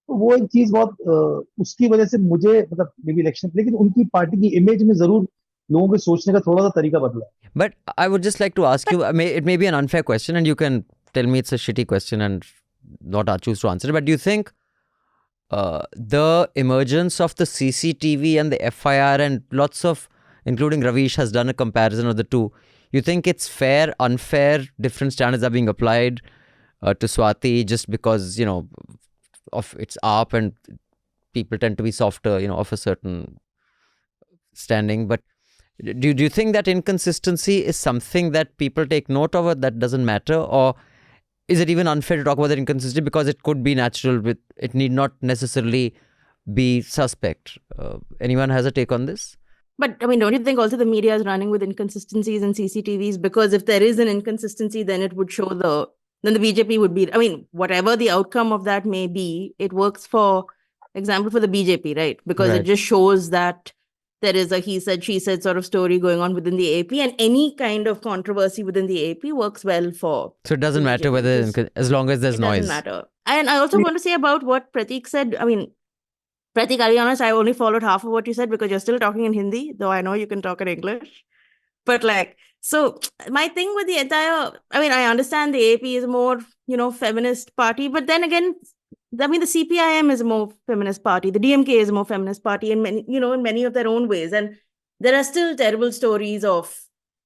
तो वो एक चीज बहुत उसकी वजह से मुझे मतलब मे बी इलेक्शन, लेकिन उनकी पार्टी की इमेज में जरूर लोगों के सोचने का थोड़ा सा तरीका बदला है. But I would just like to ask you, it may be an unfair question and you can tell me it's a shitty question and not choose to answer it, but do you think the emergence of the CCTV and the FIR and lots of, including Ravish has done a comparison of the two, you think it's fair, unfair, different standards are being applied to Swati just because, of its AAP and people tend to be softer, of a certain standing? But do you think that inconsistency is something that people take note of, or that doesn't matter? Or is it even unfair to talk about that inconsistency because it could be natural, it need not necessarily be suspect? Anyone has a take on this? But I mean, don't you think also the media is running with inconsistencies in CCTVs? Because if there is an inconsistency, then it would show then the BJP would be, I mean, whatever the outcome of that may be, it works for example for the BJP, right? Because it just shows that there is a he said, she said sort of story going on within the AP, and any kind of controversy within the AP works well for. So it doesn't matter whether, as long as there's noise. It doesn't matter. And I also want to say about what Prateek said. I mean, Prateek, I'll be honest, I only followed half of what you said because you're still talking in Hindi, though I know you can talk in English. But so my thing with the entire, I mean, I understand the AP is a more, feminist party, but then again, I mean, the CPIM is a more feminist party. The DMK is a more feminist party in many, in many of their own ways. And there are still terrible stories of,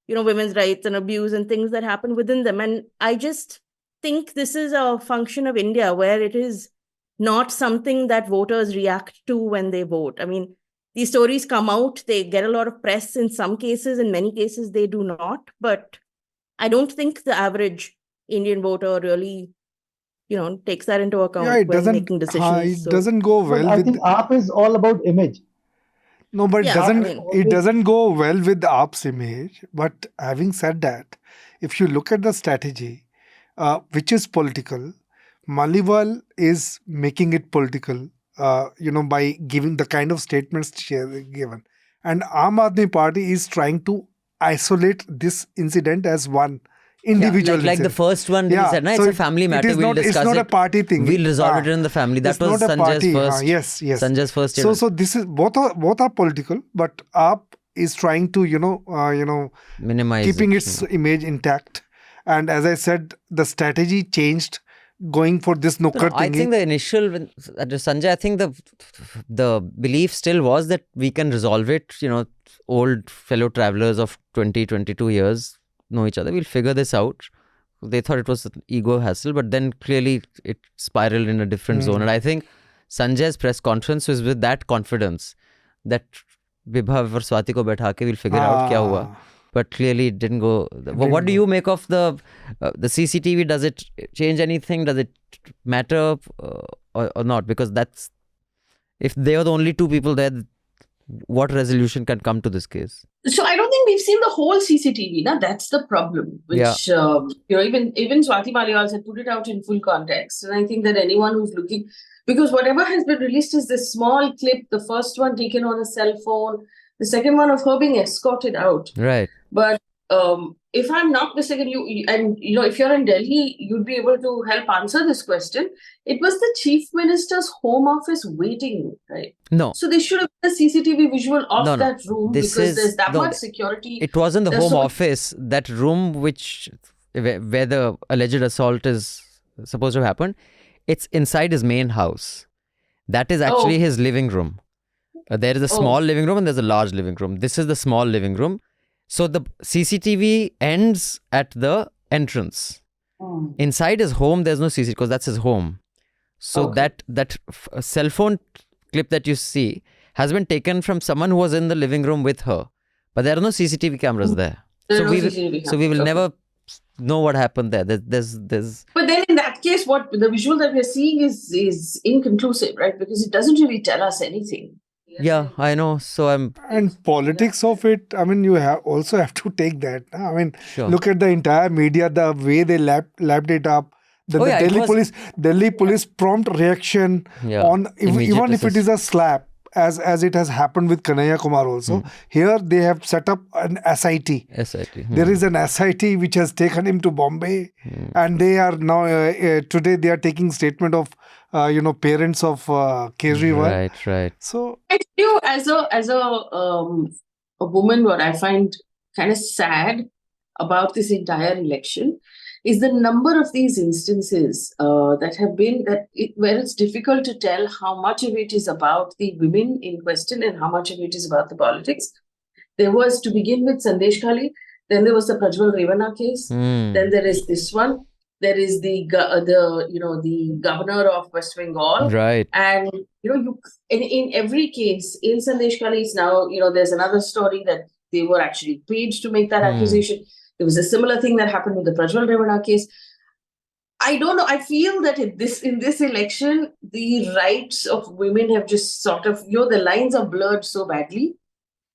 women's rights and abuse and things that happen within them. And I just think this is a function of India where it is not something that voters react to when they vote. I mean, these stories come out, they get a lot of press in some cases, in many cases they do not. But I don't think the average Indian voter really takes that into account Yeah, it when doesn't. making decisions. It So- doesn't go But well I with. think AAP is all about image. No, but Yeah, I mean- it doesn't go well with the AAP's image. But having said that, if you look at the strategy, which is political, Maliwal is making it political, by giving the kind of statements she has given. And Aam Aadmi Party is trying to isolate this incident as one individual like the incident. first one he said, no, it's a family matter. It is We'll not, discuss it's not it. a party thing. We'll resolve it in the family. That it's was not a Sanjay's party. first. Yes. Sanjay's first. So this is both are political, but AAP is trying to minimize keeping it. its image intact. And as I said, the strategy changed, going for this Nukkad I thingy. think the initial Sanjay, I think the belief still was that we can resolve it. Old fellow travelers of 22 years know each other. We'll figure this out. They thought it was an ego hassle, but then clearly it spiraled in a different zone. And I think Sanjay's press conference was with that confidence that Vibhav or Swati ko baitha ke we'll figure out kya hua. But clearly it didn't go. What do you make of the CCTV? Does it change anything? Does it matter or not? Because if they are the only two people there, what resolution can come to this case? So I don't think we've seen the whole CCTV. Now that's the problem. Which even Swati Maliwal said, put it out in full context. And I think that anyone who's looking, because whatever has been released is this small clip. The first one taken on a cell phone. The second one of her being escorted out. Right. But if I'm not mistaken, if you're in Delhi, you'd be able to help answer this question. It was the Chief Minister's Home Office waiting, right? No. So they should have a CCTV visual of No. that room because there's that much security. It wasn't the There's Home so- Office. That room where the alleged assault is supposed to have happened, it's inside his main house. That is actually his living room. There is a small living room and there's a large living room. This is the small living room. So the CCTV ends at the entrance. Inside his home, there's no CCTV because that's his home. So that cell phone clip that you see has been taken from someone who was in the living room with her. But there are no CCTV cameras there. So we will never know what happened there. There's. But then in that case, what the visual that we're seeing is inconclusive, right? Because it doesn't really tell us anything. Yeah, I know. So And politics of it, I mean, you also have to take that. I mean, Sure. look at the entire media, the way they lapped it up. The Oh, yeah, it Delhi police prompt reaction on immediate even if it is a slap, as it has happened with Kanhaiya Kumar also. Here they have set up an SIT. There is an SIT which has taken him to Bombay, and they are now today they are taking statement of parents of Kejriwal. Right. So I tell you, as a woman, what I find kind of sad about this entire election is the number of these instances that have been where it's difficult to tell how much of it is about the women in question and how much of it is about the politics. There was, to begin with, Sandesh Khali. Then there was the Prajwal Revana case. Then there is this one. There is the governor of West Bengal. Right. And in every case, in Sandesh Khali's now, there's another story that they were actually paid to make that accusation. There was a similar thing that happened with the Prajwal Revana case. I don't know. I feel that in this election, the rights of women have just sort of, the lines are blurred so badly.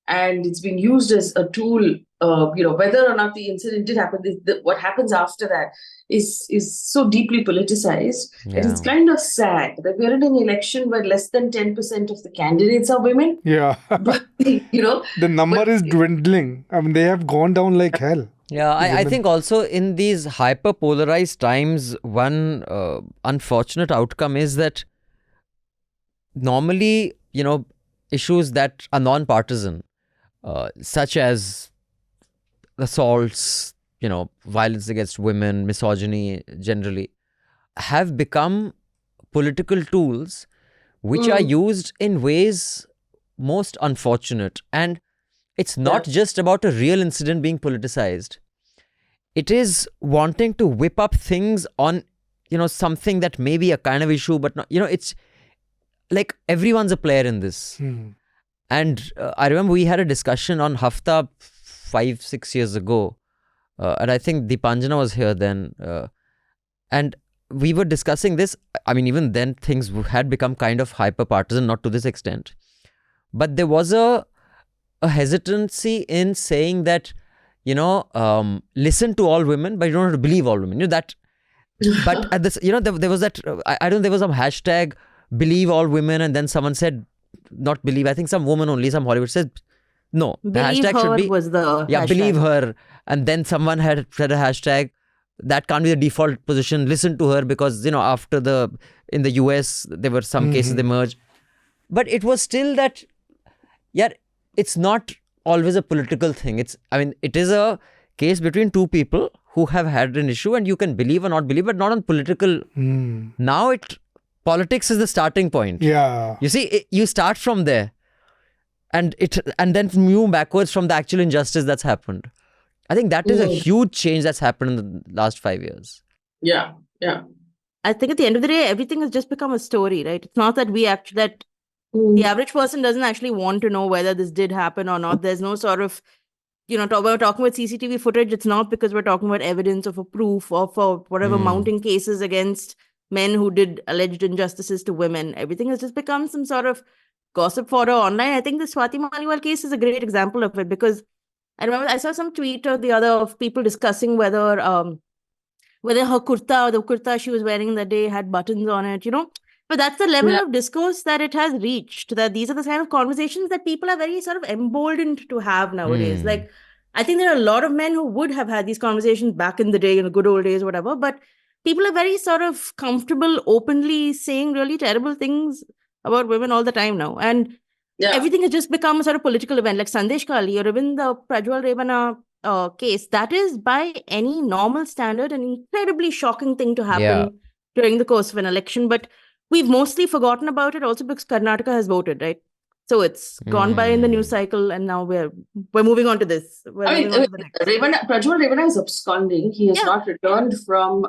And it's been used as a tool, whether or not the incident did happen, what happens after that is so deeply politicized. Yeah. That it's kind of sad that we're in an election where less than 10% of the candidates are women. yeah, But, the number is dwindling. I mean, they have gone down like hell. Yeah, I think also in these hyper-polarized times, one unfortunate outcome is that normally, issues that are non-partisan, such as assaults, violence against women, misogyny generally, have become political tools which are used in ways most unfortunate. And it's not just about a real incident being politicized. It is wanting to whip up things on, something that may be a kind of issue, but not, it's like everyone's a player in this. And I remember we had a discussion on Hafta 5-6 years ago. And I think Deepanjana was here then. And we were discussing this. I mean, even then things had become kind of hyper partisan, not to this extent, but there was a hesitancy in saying that, listen to all women, but you don't have to believe all women. That. But at this, there was that. I don't. There was some hashtag believe all women, and then someone said not believe. I think some woman only, some Hollywood said no. The Believe hashtag her should be was the yeah. hashtag. Believe her, and then someone had said a hashtag that can't be the default position. Listen to her because after in the US there were some cases they merged, but it was still that. Yeah, it's not always a political thing. It is a case between two people who have had an issue, and you can believe or not believe, but not on political. Now politics is the starting point. Yeah. You see, you start from there, and then move backwards from the actual injustice that's happened. I think that is a huge change that's happened in the last 5 years. Yeah. I think at the end of the day, everything has just become a story, right? It's not that the average person doesn't actually want to know whether this did happen or not. There's no sort of, we're talking about CCTV footage. It's not because we're talking about evidence of a proof or for whatever mounting cases against men who did alleged injustices to women. Everything has just become some sort of gossip fodder online. I think the Swati Maliwal case is a great example of it, because I remember I saw some tweet or the other of people discussing whether her kurta or the kurta she was wearing that day had buttons on it, But that's the level of discourse that it has reached, that these are the kind of conversations that people are very sort of emboldened to have nowadays. Like, I think there are a lot of men who would have had these conversations back in the day, in the good old days, whatever, but people are very sort of comfortable openly saying really terrible things about women all the time now. And everything has just become a sort of political event, like Sandesh Kali or even the Prajwal Rebana case. That is, by any normal standard, an incredibly shocking thing to happen during the course of an election. But we've mostly forgotten about it also because Karnataka has voted, right? So it's gone by in the news cycle, and now we're moving on to this. Prajwal Rebana is absconding. He has not returned from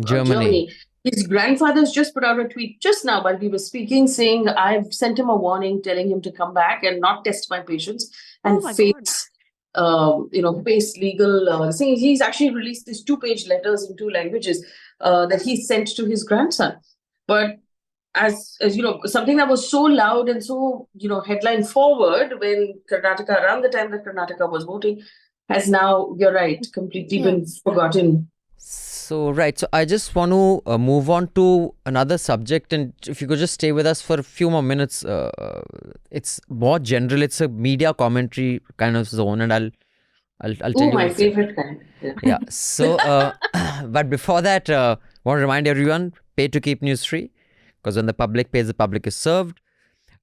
Germany. His grandfather's just put out a tweet just now while we were speaking, saying, I've sent him a warning telling him to come back and not test my patience and face legal thing. He's actually released these 2-page letters in 2 languages that he sent to his grandson. But as something that was so loud and so, headline forward when Karnataka, around the time that Karnataka was voting, has now, you're right, completely been forgotten. So I just want to move on to another subject, and if you could just stay with us for a few more minutes. It's more general. It's a media commentary kind of zone, and I'll tell you. My favorite kind. Yeah. So, but before that, I want to remind everyone: pay to keep news free, because when the public pays, the public is served.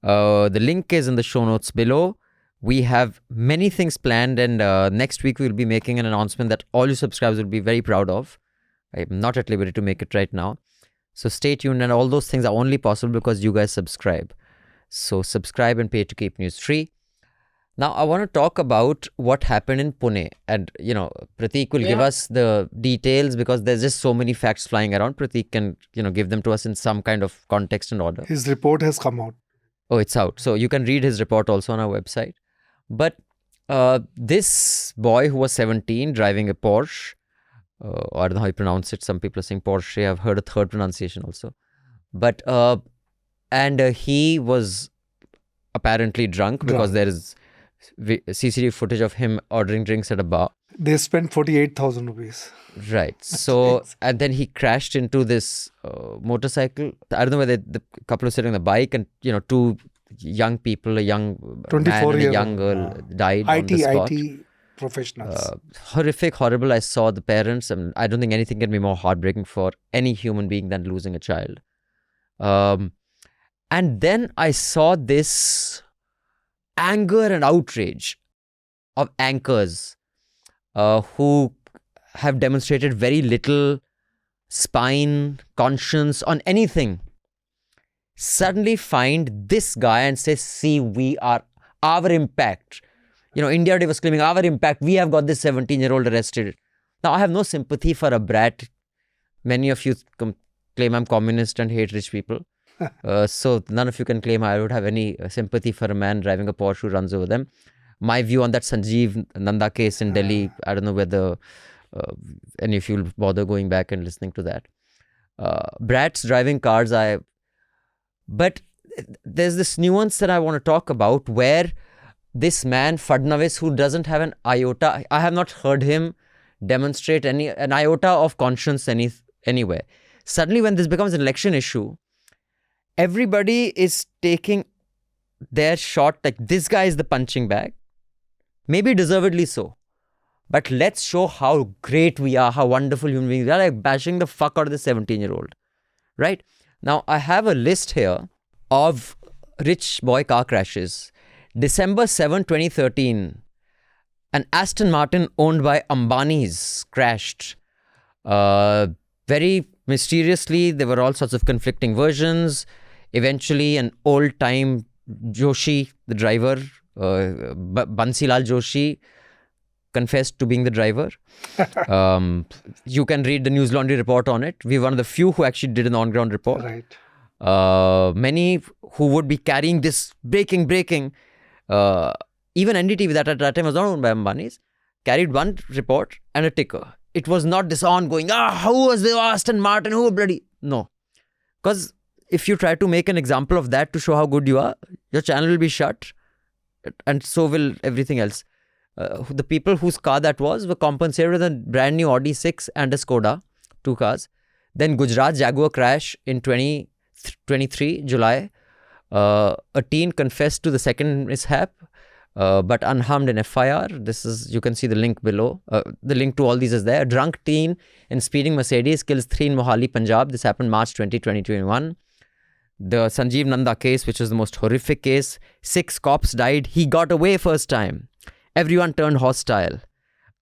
The link is in the show notes below. We have many things planned, and next week we'll be making an announcement that all you subscribers will be very proud of. I'm not at liberty to make it right now. So stay tuned, and all those things are only possible because you guys subscribe. So subscribe and pay to keep news free. Now I want to talk about what happened in Pune, and Prateek will give us the details because there's just so many facts flying around. Prateek can give them to us in some kind of context and order. His report has come out. Oh, it's out. So you can read his report also on our website. But this boy who was 17 driving a Porsche, or I don't know how you pronounce it. Some people are saying Porsche. I've heard a third pronunciation also. But he was apparently drunk because there is CCTV footage of him ordering drinks at a bar. They spent 48,000 rupees. Right. So, and then he crashed into this motorcycle. I don't know whether the couple was sitting on the bike, and 2 young people, a young man and a young girl died on the spot. IT professionals. Horrific, horrible. I saw the parents, and I don't think anything can be more heartbreaking for any human being than losing a child. And then I saw this anger and outrage of anchors who have demonstrated very little spine, conscience on anything, suddenly find this guy and say, see, we are, our impact. India Today was claiming our impact. We have got this 17-year-old arrested. Now, I have no sympathy for a brat. Many of you claim I'm communist and hate rich people. So none of you can claim I would have any sympathy for a man driving a Porsche who runs over them. My view on that Sanjeev Nanda case in Delhi, I don't know whether any of you will bother going back and listening to that. brats driving cars. But there's this nuance that I want to talk about where this man Fadnavis, who doesn't have an iota, I have not heard him demonstrate an iota of conscience anywhere. Suddenly, when this becomes an election issue, everybody is taking their shot, like this guy is the punching bag, maybe deservedly so. But let's show how great we are, how wonderful human beings we are, like bashing the fuck out of the 17-year-old. Right? Now, I have a list here of rich boy car crashes. December 7, 2013, an Aston Martin owned by Ambanis crashed. Very mysteriously, there were all sorts of conflicting versions. Eventually, an old-time Joshi, the driver, Bansilal Joshi, confessed to being the driver. You can read the News Laundry report on it. We're one of the few who actually did an on-ground report. Right. Many who would be carrying this breaking. Even NDTV, that at that time was not owned by Ambani's, carried one report and a ticker. It was not this ongoing, how was the Aston Martin, who bloody... No. Because if you try to make an example of that to show how good you are, your channel will be shut and so will everything else. The people whose car that was were compensated with a brand new Audi 6 and a Skoda, 2 cars. Then Gujarat Jaguar crash in 2023, July. A teen confessed to the second mishap, but unharmed in FIR. This is, you can see the link below. The link to all these is there. A drunk teen in speeding Mercedes kills 3 in Mohali, Punjab. This happened March 2021. The Sanjeev Nanda case, which was the most horrific case. 6 cops died. He got away first time. Everyone turned hostile.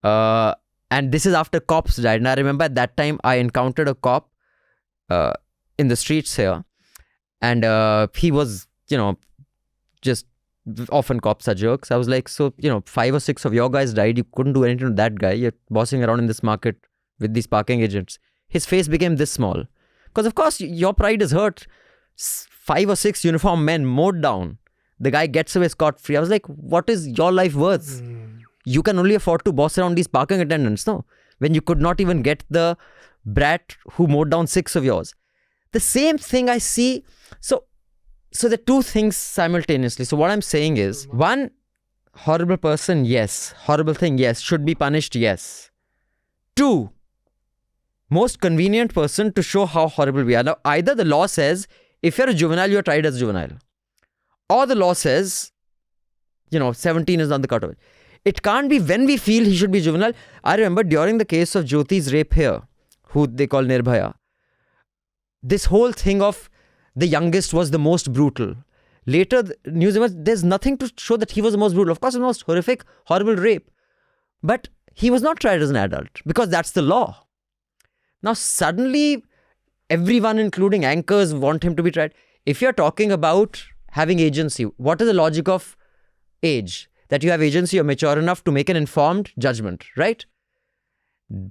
And this is after cops died. And I remember at that time, I encountered a cop in the streets here. And he was, just often cops are jerks. I was like, so, 5 or 6 of your guys died. You couldn't do anything to that guy. You're bossing around in this market with these parking agents. His face became this small. Because, of course, your pride is hurt. 5 or 6 uniformed men mowed down. The guy gets away scot-free. I was like, what is your life worth? You can only afford to boss around these parking attendants, no? When you could not even get the brat who mowed down 6 of yours. The same thing I see. So there are 2 things simultaneously. So what I'm saying is, 1, horrible person, yes. Horrible thing, yes. Should be punished, yes. 2, most convenient person to show how horrible we are. Now, either the law says, if you're a juvenile, you're tried as a juvenile. Or the law says, 17 is not the cutoff. It can't be when we feel he should be juvenile. I remember during the case of Jyoti's rape here, who they call Nirbhaya, this whole thing of the youngest was the most brutal. Later, there's nothing to show that he was the most brutal. Of course, the most horrific, horrible rape. But he was not tried as an adult because that's the law. Now, suddenly, everyone, including anchors, want him to be tried. If you're talking about having agency, what is the logic of age? That you have agency, you're mature enough to make an informed judgment, right?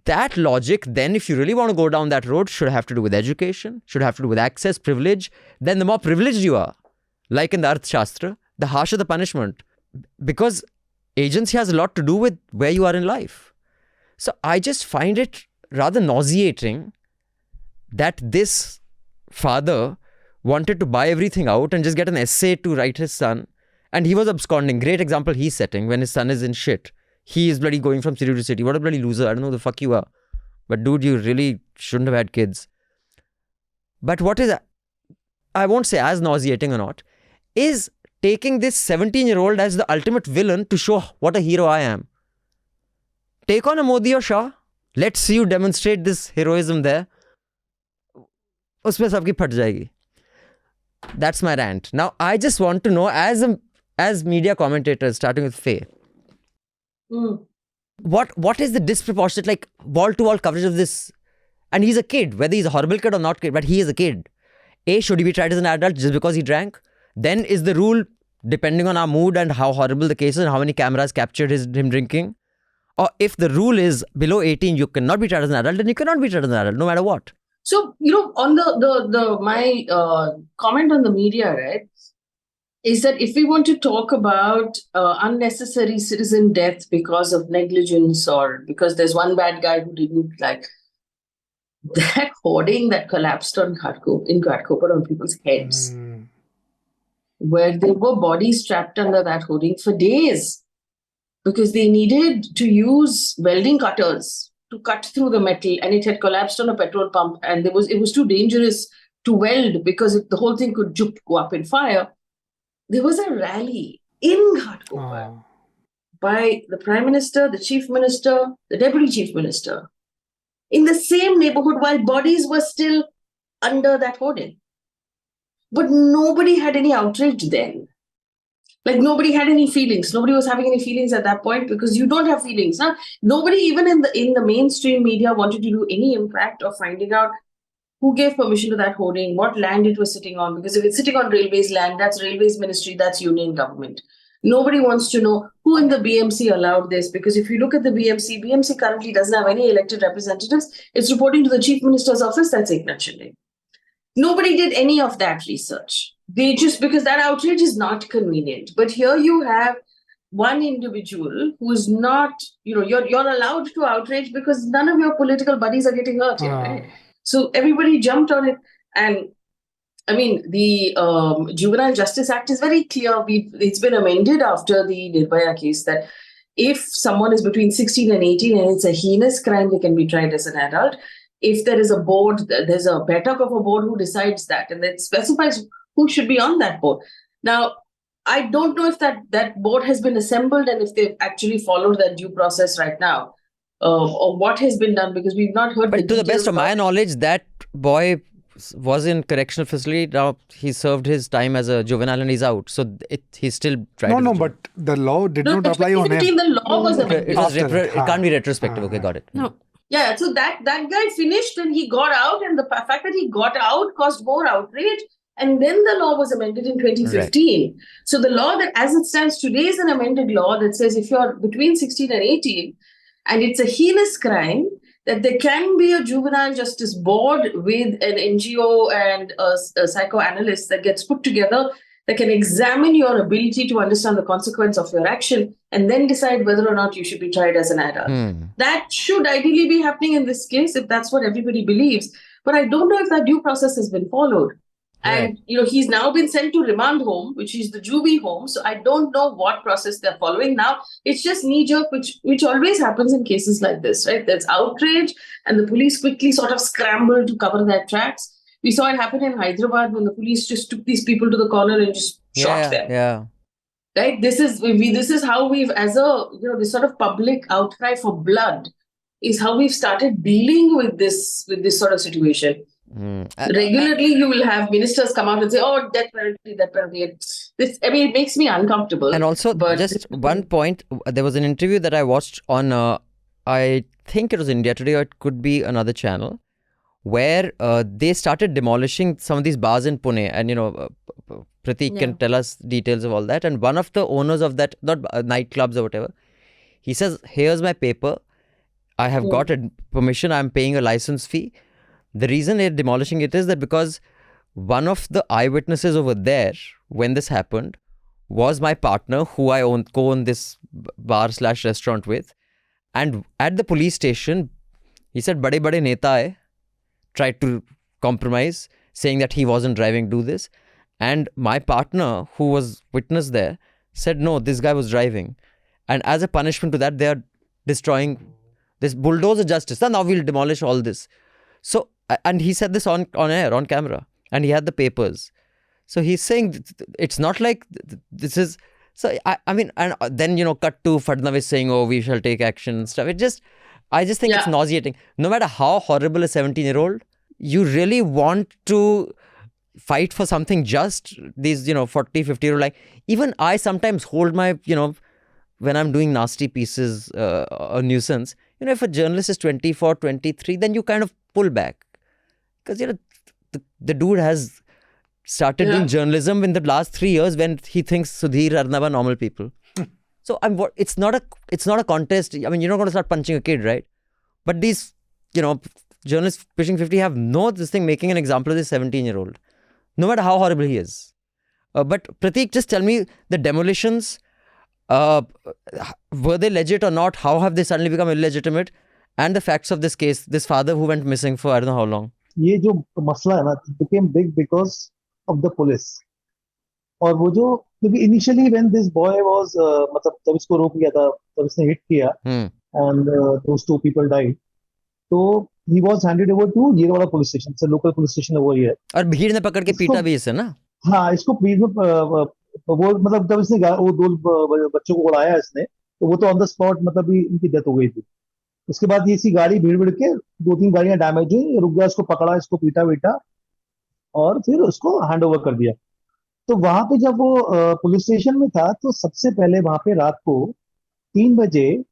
That logic, then, if you really want to go down that road, should have to do with education, should have to do with access, privilege. Then the more privileged you are, like in the Arthashastra, the harsher the punishment. Because agency has a lot to do with where you are in life. So I just find it rather nauseating that this father wanted to buy everything out and just get an essay to write his son. And he was absconding. Great example he's setting when his son is in shit. He is bloody going from city to city. What a bloody loser. I don't know who the fuck you are. But dude, you really shouldn't have had kids. But what is, I won't say as nauseating or not, is taking this 17-year-old as the ultimate villain to show what a hero I am. Take on a Modi or Shah. Let's see you demonstrate this heroism there. Usme sabki phat jayegi. That's my rant. Now, I just want to know, as media commentators, starting with Faye, what is the disproportionate, like, wall-to-wall coverage of this? And he's a kid, whether he's a horrible kid or not kid, but he is a kid. A, should he be tried as an adult just because he drank? Then is the rule, depending on our mood and how horrible the case is and how many cameras captured him drinking? Or if the rule is below 18, you cannot be tried as an adult, then you cannot be tried as an adult, no matter what. So, on my comment on the media, right, is that if we want to talk about unnecessary citizen death because of negligence or because there's one bad guy who didn't, like, that hoarding that collapsed in Ghatkopar on people's heads, where there were bodies trapped under that hoarding for days because they needed to use welding cutters to cut through the metal, and it had collapsed on a petrol pump, and it was too dangerous to weld because the whole thing could go up in fire. There was a rally in Ghatkopar by the Prime Minister, the Chief Minister, the Deputy Chief Minister, in the same neighborhood while bodies were still under that hoarding. But nobody had any outrage then. Like, nobody had any feelings. Nobody was having any feelings at that point because you don't have feelings. Huh? Nobody, even in the mainstream media, wanted to do any impact of finding out who gave permission to that hoarding, what land it was sitting on. Because if it's sitting on Railways land, that's Railways Ministry, that's Union government. Nobody wants to know who in the BMC allowed this, because if you look at the BMC currently doesn't have any elected representatives. It's reporting to the Chief Minister's office, that's Eknath Shinde. Nobody did any of that research. They just, because that outrage is not convenient. But here you have one individual who is not, you're allowed to outrage because none of your political buddies are getting hurt here, right? So everybody jumped on it. And I mean, the Juvenile Justice Act is very clear. It's been amended after the Nirbhaya case that if someone is between 16 and 18 and it's a heinous crime, they can be tried as an adult. If there is a board, there's a Baitak of a board who decides that, and it specifies who should be on that board. Now, I don't know if that board has been assembled and if they've actually followed that due process right now, or what has been done, because we've not heard. But to the best of my knowledge, that boy was in correctional facility. Now he served his time as a juvenile and he's out. So he's still trying. No, but the law did not apply on him. The law was amended. It can't be retrospective. Okay, got it. No. Yeah, so that guy finished and he got out, and the fact that he got out caused more outrage. And then the law was amended in 2015. Right. So the law that as it stands today is an amended law that says if you're between 16 and 18 and it's a heinous crime, that there can be a juvenile justice board with an NGO and a psychoanalyst that gets put together that can examine your ability to understand the consequence of your action and then decide whether or not you should be tried as an adult. That should ideally be happening in this case if that's what everybody believes. But I don't know if that due process has been followed. And, he's now been sent to remand home, which is the juvie home. So I don't know what process they're following now. It's just knee-jerk, which always happens in cases like this, right? There's outrage and the police quickly sort of scramble to cover their tracks. We saw it happen in Hyderabad when the police just took these people to the corner and just shot them. Yeah. Right? This is how we've, as a, this sort of public outcry for blood is how we've started dealing with this sort of situation. Regularly, you will have ministers come out and say, "Oh, death penalty." It makes me uncomfortable. And also, just one point: there was an interview that I watched on, I think it was India Today, or it could be another channel, where they started demolishing some of these bars in Pune, and Prateek can tell us details of all that. And one of the owners of that, not nightclubs or whatever, he says, "Here's my paper. I have got a permission. I'm paying a license fee." The reason they're demolishing it is that because one of the eyewitnesses over there when this happened was my partner who I co-own this bar/restaurant with. And at the police station, he said, "Bade neta hai," tried to compromise, saying that he wasn't driving, do this. And my partner, who was witness there, said, "No, this guy was driving." And as a punishment to that, they are destroying this bulldozer justice. Now we'll demolish all this. So, and he said this on air, on camera, and he had the papers. So he's saying it's not like this is. So I mean, and then cut to Fadnavis saying, "Oh, we shall take action" and stuff. I just think it's nauseating. No matter how horrible a 17-year-old, you really want to fight for something just. These 40, 50-year-old, like even I sometimes hold my when I'm doing nasty pieces, a nuisance. If a journalist is 24, 23, then you kind of pull back. Because, the dude has started doing journalism in the last 3 years when he thinks Sudhir, Arnab are normal people. So it's not a contest. I mean, you're not going to start punching a kid, right? But these, journalists pushing 50 have making an example of this 17-year-old. No matter how horrible he is. But Prateek, just tell me, the demolitions, were they legit or not? How have they suddenly become illegitimate? And the facts of this case, this father who went missing for I don't know how long. ये जो मसला है ना, became big because of the police. और वो जो, क्योंकि initially when this boy was, मतलब जब इसको रोक लिया था, जब इसने हिट किया and those two people died, तो he was handed over to ये वाला पुलिस स्टेशन, से लोकल पुलिस स्टेशन वो ही है। और भीड़ ने पकड़ के पीटा भी इसे ना। हाँ, इसको भीड़ में वो, मतलब जब इसने वो दो बच्चों को उड़ाया इसने, तो वो तो ऑन द स्पॉट मतलब भी इनकी डेथ हो गई थी। उसके बाद ये इसी गाड़ी भीड़ के 2-3 गाड़ियां डैमेज हुई, रुक गया, उसको पकड़ा, इसको पीटा वीटा और फिर उसको हैंड ओवर कर दिया। तो वहां पे जब वो पुलिस स्टेशन में था, तो सबसे पहले वहां पे रात को 3 बजे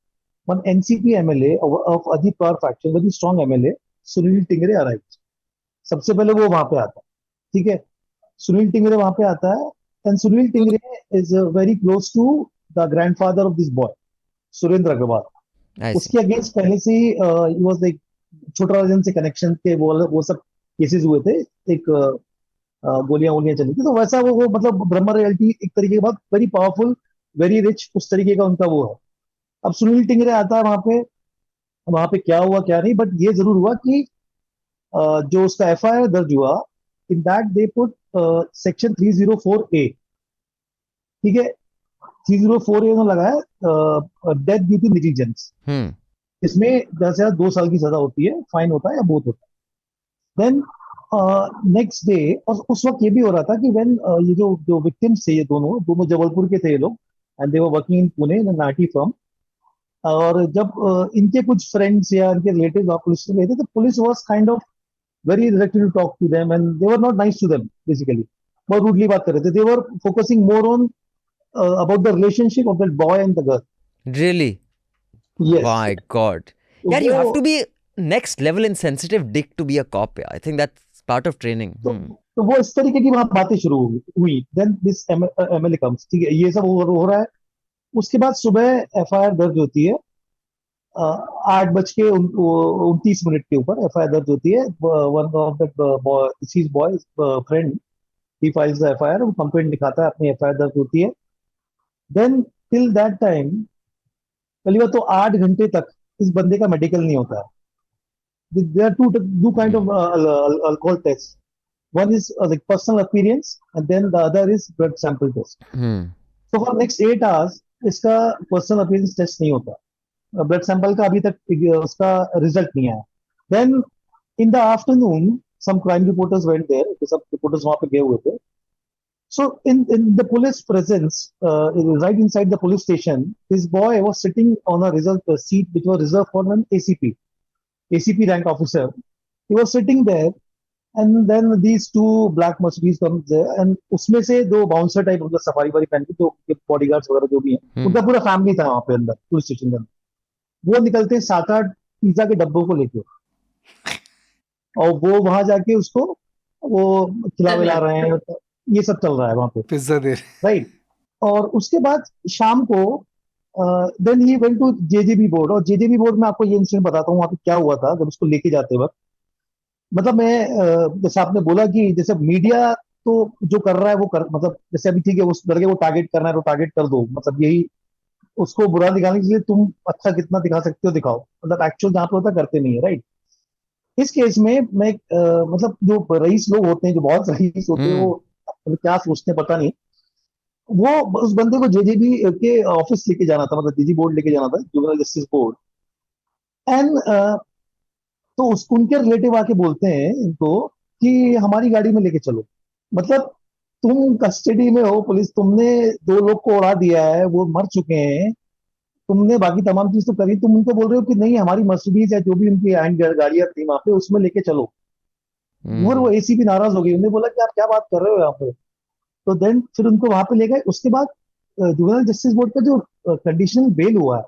one NCP MLA of Ajit Pawar faction, very strong MLA Sunil Tingre arrive. सबसे पहले वो वहां पे आता है, ठीक है। सुनील टिंगरे वहां पे आता है, and Sunil Tingre is very close to the grandfather of this boy, Surendra Agarwal. उसके अगेंस्ट पहले से ही वाज लाइक छोटा राजन से कनेक्शन के वो सब केसेस हुए थे, एक गोलियां चली थी। तो वैसा वो मतलब ब्रह्मा रियलिटी एक तरीके के बाद वेरी पावरफुल, वेरी रिच, उस तरीके का उनका वो है। अब सुनील टिंगरे आता है वहां पे क्या हुआ क्या नहीं, बट ये जरूर हुआ कि जो उसका एफआईआर दर्ज हुआ, in that they put section 304A, ठीक है। 304A उन्होंने लगाया डेथ ड्यू टू नेग्लिजेंस। इसमें ज्यादा से ज्यादा 2 साल की सजा होती है, फाइन होता है या बोथ होता है। देन नेक्स्ट डे, और उस वक्त ये भी हो रहा था कि व्हेन ये जो विक्टिम्स थे, ये दोनों जबलपुर के थे ये लोग, and they were working in Pune in naughty firm. और जब इनके कुछ फ्रेंड्स या इनके रिलेटिव वहां पुलिस में गए थे, तो police was kind of very reluctant to talk to them, and they were not nice to them, basically बहुत रूडली बात कर रहे थे। They were focusing more on about the relationship of that boy and the girl. Really? Yes. My God. Yeah, you have to be next level insensitive dick to be a cop. Yeah. I think that's part of training. तो वो इस तरीके की वहां बातें शुरू हुई। Then this MLA comes, ठीक है, ये सब हो रहा है। उसके बाद सुबह एफआईआर दर्ज होती है 8:29 के ऊपर एफआईआर दर्ज होती है। One of that boy friend, he files the FIR, वो कंप्लेंट लिखाता है, अपनी एफआईआर दर्ज होती है। देन टिल दैट टाइम, पहली बात तो 8 घंटे तक इस बंदे का मेडिकल नहीं होता है। There are two kind of alcohol tests. One is like personal appearance, and then the other is blood sample test. So for next 8 hours इसका personal appearance test नहीं होता, blood sample का अभी तक उसका result नहीं आया। Then in the afternoon, some crime reporters went there. सब reporters वहाँ पे गए हुए थे। So in the police presence, right inside the police station, this boy was sitting on a reserved seat which was reserved for an ACP rank officer. He was sitting there, and then these 2 black Mercedes comes there, and उसमें से 2 bouncer type, मतलब safari वाली पहन के, जो bodyguards वगैरह जो भी हैं, उनका पूरा फैमिली था वहां पे अंदर पुलिस स्टेशन के अंदर। वो निकलते 7-8 पिज्जा के डब्बों को लेके, और वो वहां जाके उसको वो खिला रहे हैं, ये सब चल रहा है वहां पे, पिज्जा दे, राइट। और उसके बाद शाम को then he went to JJB board, और जेजेबी बोर्ड में आपको ये इंसिडेंट बताता हूँ वहां पे क्या हुआ था जब उसको लेके जाते वक्त। मतलब मैं जैसे आपने बोला कि जैसे मीडिया तो जो कर रहा है वो कर, मतलब जैसे अभी ठीक है उस लड़के को टारगेट करना है तो टारगेट कर दो, मतलब यही उसको बुरा दिखाने के लिए तुम अच्छा कितना दिखा सकते हो दिखाओ, मतलब एक्चुअल जहाँ पे होता करते नहीं है, राइट। इस केस में मैं मतलब जो रईस लोग होते हैं, जो बहुत रईस होते हैं, वो क्या सोचते हैं पता नहीं, वो उस बंदे को जेजेबी के ऑफिस लेके जाना था, मतलब जेजी बोर्ड लेके जाना था, जुवेनाइल जस्टिस बोर्ड। एंड तो उनके रिलेटिव आके बोलते हैं इनको कि हमारी गाड़ी में लेके चलो। मतलब तुम कस्टडी में हो, पुलिस, तुमने 2 लोग को उड़ा दिया है, वो मर चुके हैं, तुमने बाकी तमाम चीज तो करी, तुम उनको बोल रहे हो कि नहीं हमारी मर्सिडीज है, जो भी उनकी गाड़ियां थी वहां पे, उसमें लेके चलो। और वो एसीपी नाराज हो गई, उन्होंने बोला कि आप क्या बात कर रहे हो यहाँ पे। तो देन फिर उनको वहां पे ले गए। उसके बाद जुवेनाइल जस्टिस बोर्ड का जो कंडीशनल बेल हुआ है,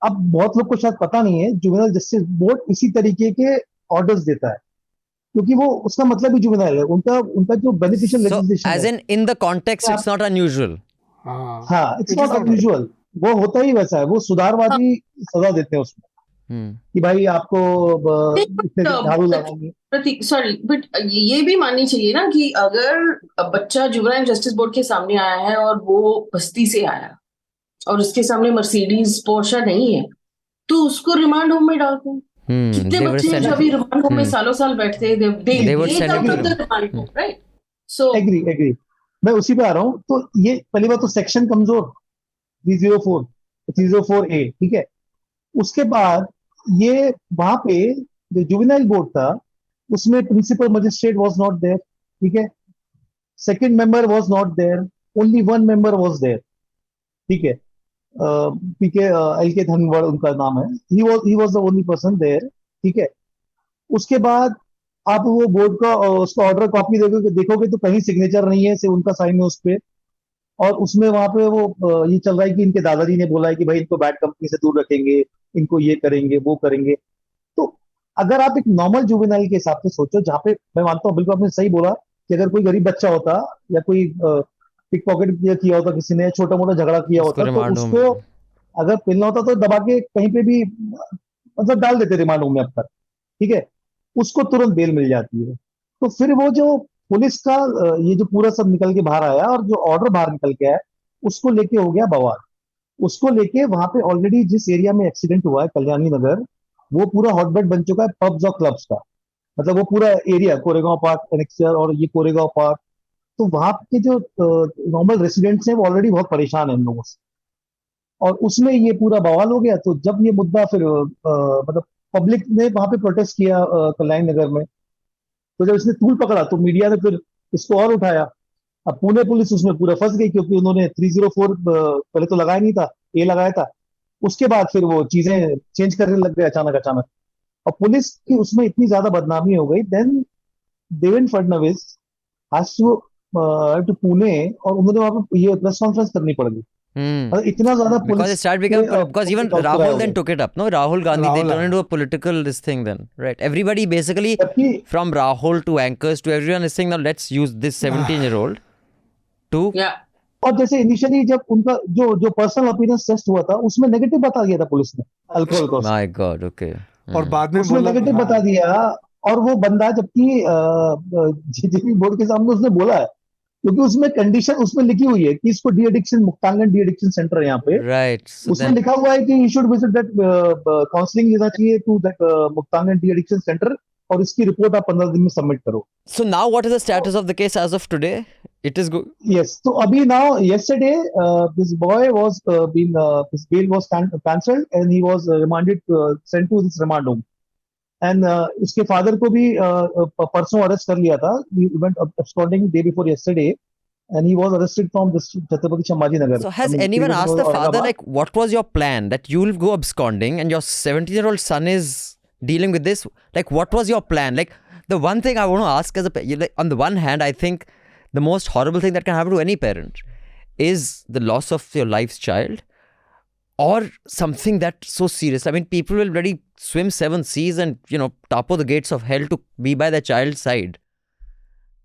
अब बहुत लोग को शायद पता नहीं है, जुवेनाइल जस्टिस बोर्ड इसी तरीके के ऑर्डर्स देता है, क्योंकि वो उसका मतलब ही जुवेनाइल है, उनका जो बेनिफिशियल लेजिस्लेशन है, as in the context it's not unusual. हाँ, इट्स नॉट अनयूजुअल, वो होता ही वैसा है, वो सुधारवादी सजा देते हैं उसमें कि भाई आपको झाड़ू लगाएंगे। सॉरी, बट ये भी माननी चाहिए ना कि अगर बच्चा जुवेनाइल जस्टिस बोर्ड के सामने आया है और वो बस्ती से आया और उसके सामने मर्सिडीज पोर्शा नहीं है, तो उसको रिमांड होम में डालते हैं। कितने they were बच्चे हैं sent- जो अभी रिमांड होम में सालों साल बैठते हैं, They would send him to remand home, right? So agree मैं उसी पे आ रहा हूँ। तो ये पहली बात तो सेक्शन कमजोर 304 304A, ठीक है। उसके बाद ये वहां पे जो जुवेनाइल बोर्ड था उसमें principal magistrate was not there, ठीक है। Second member was not there, only one member was there, ठीक है। पीके एल के धनवड़ उनका नाम है, he was the only person there, ठीक है। उसके बाद आप वो बोर्ड का उसका ऑर्डर कॉपी देखोगे तो कहीं सिग्नेचर नहीं है, सिर्फ उनका साइन है उस पे। और उसमें वहां पे वो ये चल रहा है कि इनके दादाजी ने बोला है कि भाई इनको बैड कंपनी से दूर रखेंगे, इनको ये करेंगे वो करेंगे। तो अगर आप एक नॉर्मल जुवेनाइल के हिसाब से सोचो, जहाँ पे मैं मानता हूँ, बिल्कुल आपने सही बोला कि अगर कोई गरीब बच्चा होता या कोई पिक पॉकेट किया होता किसी ने, छोटा मोटा झगड़ा किया उसको होता, तो remand home उसको अगर मिलना होता तो दबा के कहीं पे भी मतलब डाल देते रिमांड होम में अब तक, ठीक है। उसको तुरंत बेल मिल जाती है। तो फिर वो जो पुलिस का ये जो पूरा सब निकल के बाहर आया और जो ऑर्डर बाहर निकल के आया, उसको लेके हो गया बवाल। उसको लेके वहां पे ऑलरेडी जिस एरिया में एक्सीडेंट हुआ है कल्याणी नगर, वो पूरा हॉटबेड बन चुका है पब्स और क्लब्स का। मतलब वो पूरा एरिया कोरेगांव पार्क एनेक्चर और ये कोरेगांव पार्क, तो वहां के जो नॉर्मल रेसिडेंट्स हैं वो ऑलरेडी बहुत परेशान है इन लोगों से। और उसमें ये पूरा बवाल हो गया। तो जब ये मुद्दा फिर मतलब पब्लिक ने वहां पे प्रोटेस्ट किया कल्याण नगर में, तो जब इसने तूल पकड़ा तो मीडिया ने फिर इसको और उठाया। अब पुणे पुलिस उसमें पूरा फंस गई क्योंकि उन्होंने 304 पहले तो लगाया नहीं था, ए लगाया था। उसके बाद फिर वो चीजें चेंज करने लग गए अचानक अचानक, और पुलिस की उसमें इतनी ज्यादा बदनामी हो गई। Then Devendra Fadnavis has to Pune, और उन्होंने वहां पे ये प्रेस कॉन्फ्रेंस करनी पड़ गई। मतलब इतना ज्यादा because it police started becoming because even Rahul then took it up. No, Rahul Gandhi, they Rahul, turned into a political this thing then, right? Everybody basically जबकि from Rahul to anchors to everyone is saying now let's use this 17-year-old to या और जैसे initially जब उनका जो personal appearance test हुआ था उसमें नेगेटिव बता दिया था पुलिस ने अल्कोहल को, my god, okay. और बाद में उसमें बोला नेगेटिव बता दिया। और वो बंदा जबकि जीजीपी बोर्ड के सामने उसने बोला है, क्योंकि उसमें कंडीशन उसमें लिखी हुई है कि इसको de addiction Muktangan de addiction centre है यहाँ पे, Right. So उसमें then लिखा हुआ है कि you should visit that counselling देना चाहिए to that Muktangan de addiction centre, और इसकी रिपोर्ट आप 15 दिन में सबमिट करो। so now what is the status of the case as of today? It is good. Yes. So abhi now yesterday this boy was his bail was cancelled and he was remanded sent to this remand home. And इसके father को भी परसों arrest कर लिया था। He went absconding day before yesterday and he was arrested from this Chhatrapati Sambhaji Nagar. So has anyone asked the father like what was your plan that you'll go absconding and your 17-year-old son is dealing with this? Like what was your plan? Like the one thing I want to ask as like, on the one hand I think the most horrible thing that can happen to any parent is the loss of your life's child, or something that's so serious. I mean, people will already swim 7 seas and, you know, topple the gates of hell to be by their child's side.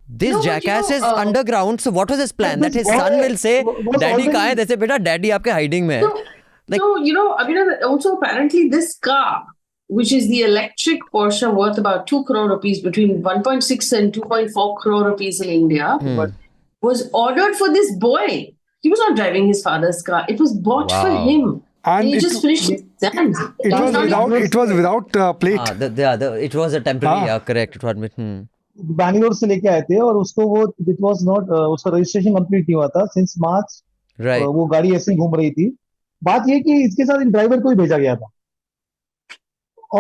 This No, but jackass is uh, underground. So what was his plan? That this his son boy will say, was Daddy already- kahan hai? They say, Beta, Daddy aapke hiding mein hai. Like- so, Abhinav, also apparently this car, which is the electric Porsche worth about 2 crore rupees, between 1.6 and 2.4 crore rupees in India, was ordered for this boy. He was not driving his father's car. It was bought for Wow. him. And he it- just finished his exams. it was without plate. It was a temporary, Ah. yeah, correct. It was, Bangalore से लेके आए थे और उसको वो it was not उसका registration complete नहीं हुआ था सिंस मार्च। right. वो गाड़ी ऐसे ही घूम रही थी। बात ये कि इसके साथ एक ड्राइवर को ही भेजा गया था।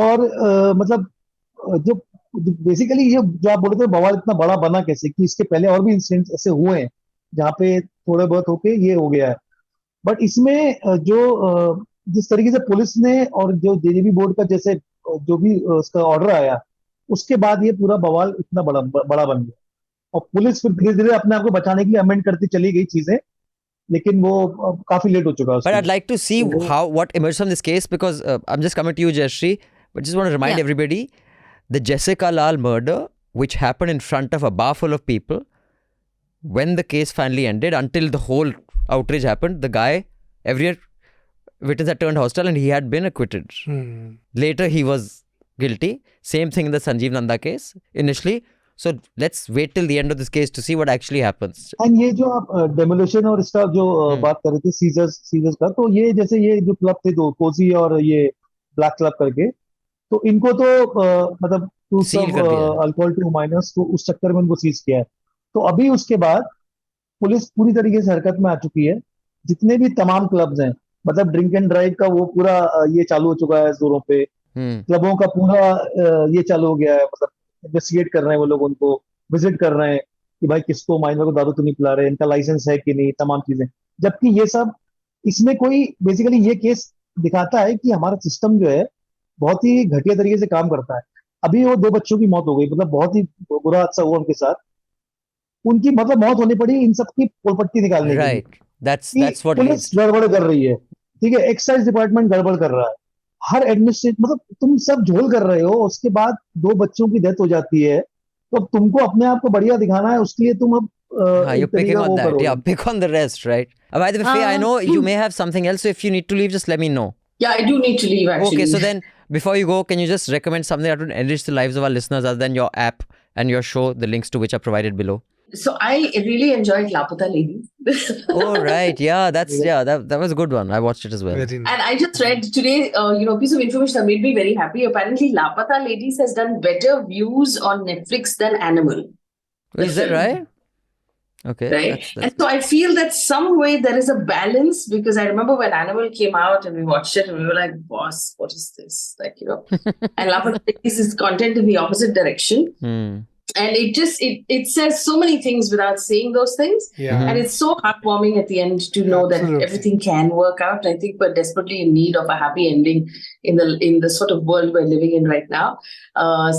और मतलब जो बेसिकली ये जो आप बोले थे बवाल इतना बड़ा बना कैसे, कि इसके पहले और भी इंसिडेंट ऐसे हुए हैं जहाँ पे थोड़े बहुत होके ये हो गया है। बट इसमें जो जिस तरीके से पुलिस ने और जो जेजेबी बोर्ड का जैसे जो भी उसका ऑर्डर आया, उसके बाद ये पूरा बवाल इतना बड़ा बन गया। और पुलिस फिर धीरे धीरे अपने आप को बचाने के लिए अमेंड करती चली गई चीजें, लेकिन वो काफी लेट हो चुका है। But I'd like to see what emerged from this case, because I'm just coming to you, Jayashree, but just want to remind everybody, the Jessica Lal murder, which happened in front of a bar full of people, when the case finally ended, until the whole outrage happened, the guy, every witness had turned hostile and he had been acquitted. Later he was guilty. Same thing in the Sanjeev Nanda case initially. So let's wait till the end of this case to see what actually happens. And ये जो आप demolition और इसका जो बात कर रहे थे सीजर्स का, तो ये जैसे ये जो क्लब थे दो, कोजी और ये ब्लैक क्लब करके, तो इनको तो मतलब Seal कर दिया है। अल्कोहल टू माइनस, तो उस चक्कर में उनको सीज किया है। तो अभी उसके बाद पुलिस पूरी तरीके से हरकत में आ चुकी है। जितने भी तमाम क्लब्स हैं, मतलब ड्रिंक एंड ड्राइव का वो पूरा ये चालू हो चुका है जोरों पे। क्लबों का पूरा ये चालू हो गया है, मतलब इन्वेस्टिगेट कर रहे हैं वो लोग, उनको विजिट कर रहे हैं कि भाई किसको माइनर को दारू तो नहीं पिला रहे, इनका लाइसेंस है कि नहीं, तमाम चीजें। जबकि ये सब, इसमें कोई बेसिकली ये केस दिखाता है कि हमारा सिस्टम जो है बहुत ही घटिया तरीके से काम करता है। अभी वो 2 बच्चों की मौत हो गई, मतलब बहुत ही बुरा हादसा हुआ उनके साथ। उनकी मतलब मौत होनी पड़ी इन सब की पोलपट्टी निकालने के लिए Right. That's कि what पुलिस leads to. गड़बड़ कर रही है, ठीक है, एक्साइज डिपार्टमेंट गड़बड़ कर रहा है, हर एडमिनिस्ट्रेट, मतलब तुम सब झोल कर रहे हो। उसके बाद 2 बच्चों की डेथ हो जाती है, तो अब तुमको अपने आप को बढ़िया दिखाना है, उसके लिए तुम अब You're एक तरीके picking का on वो that. करोगे। Yeah, pick on the rest, right? By the way, Faye, I know you may have something else, so if you need to leave, just let me know. Yeah, I do need to leave actually. Okay, so then before you go, can you just recommend something that would enrich the lives of our listeners other than your app and your show, the links to which are provided below? So I really enjoyed Lapata Ladies. Oh, right. Yeah, that was a good one. I watched it as well. Very nice. And I just read today, piece of information that made me very happy. Apparently, Lapata Ladies has done better views on Netflix than Animal. Is that right? Okay. Right. And so I feel that some way there is a balance, because I remember when Animal came out and we watched it and we were like, boss, what is this? Like, and Lapata Ladies is content in the opposite direction. And it says so many things without saying those things. Yeah. And it's so heartwarming at the end to know Absolutely. that everything can work out. I think we're desperately in need of a happy ending in the sort of world we're living in right now.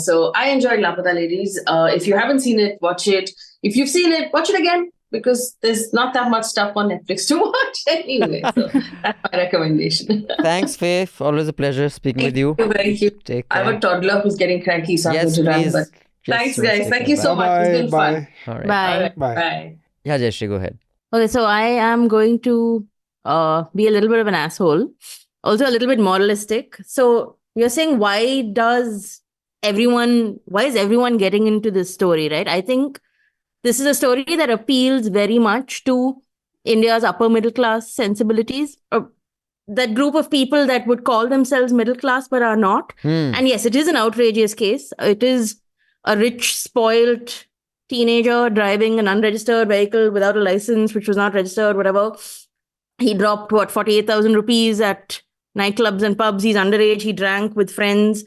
So I enjoyed Lapata Ladies. If you haven't seen it, watch it. If you've seen it, watch it again, because there's not that much stuff on Netflix to watch anyway. So that's my recommendation. Thanks, Faye. Always a pleasure speaking with you. Thank you. Take care. I have a toddler who's getting cranky, so I'm going to run. But thanks, guys. Thank you so much. It's been fun. All right. Bye. Bye. Yeah, Jayashree, go ahead. Okay, so I am going to be a little bit of an asshole, also a little bit moralistic. So you're saying, why is everyone getting into this story, right? I think this is a story that appeals very much to India's upper middle class sensibilities, or that group of people that would call themselves middle class but are not. And yes, it is an outrageous case. It is a rich, spoiled teenager driving an unregistered vehicle without a license, which was not registered, whatever. He dropped, 48,000 rupees at nightclubs and pubs. He's underage. He drank with friends.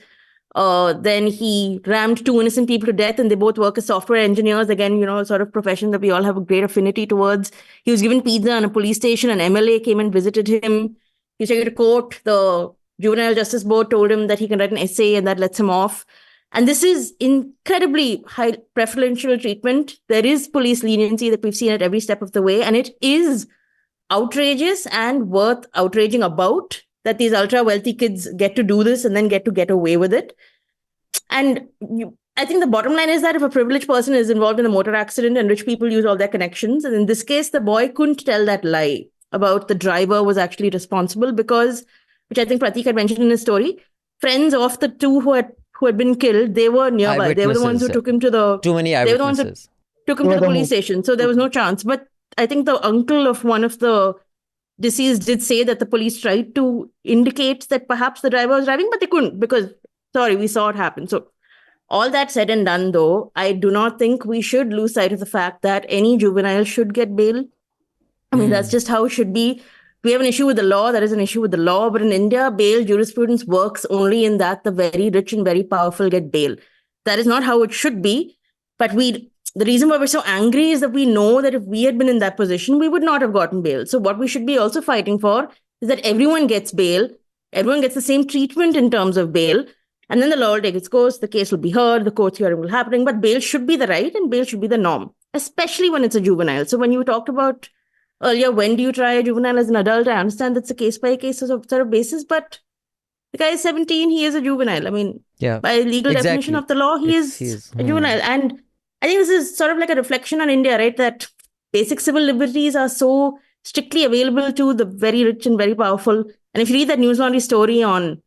Then he rammed 2 innocent people to death, and they both work as software engineers. Again, sort of profession that we all have a great affinity towards. He was given pizza in a police station. An MLA came and visited him. He was taken to court. The Juvenile Justice Board told him that he can write an essay, and that lets him off. And this is incredibly high preferential treatment. There is police leniency that we've seen at every step of the way, and it is outrageous and worth outraging about, that these ultra-wealthy kids get to do this and then get away with it. And I think the bottom line is that if a privileged person is involved in a motor accident and rich people use all their connections, and in this case, the boy couldn't tell that lie about the driver was actually responsible because, which I think Pratik had mentioned in his story, friends of the 2 who had been killed, they were nearby. They were the ones who took him to the... Too many eyewitnesses. They were the ones who took him to the police station. So there was no chance. But I think the uncle of one of the deceased did say that the police tried to indicate that perhaps the driver was driving, but they couldn't because, sorry, we saw it happen. So all that said and done, though, I do not think we should lose sight of the fact that any juvenile should get bail. I mean, that's just how it should be. We have an issue with the law. That is an issue with the law. But in India, bail jurisprudence works only in that the very rich and very powerful get bail. That is not how it should be. But the reason why we're so angry is that we know that if we had been in that position, we would not have gotten bail. So what we should be also fighting for is that everyone gets bail. Everyone gets the same treatment in terms of bail. And then the law will take its course. The case will be heard. The court hearing will happen. But bail should be the right and bail should be the norm, especially when it's a juvenile. So when you talked about earlier, when do you try a juvenile as an adult? I understand that's a case-by-case sort of basis. But the guy is 17. He is a juvenile. I mean, by legal definition of the law, he is a juvenile. And I think this is sort of like a reflection on India, right? That basic civil liberties are so strictly available to the very rich and very powerful. And if you read that News Laundry story on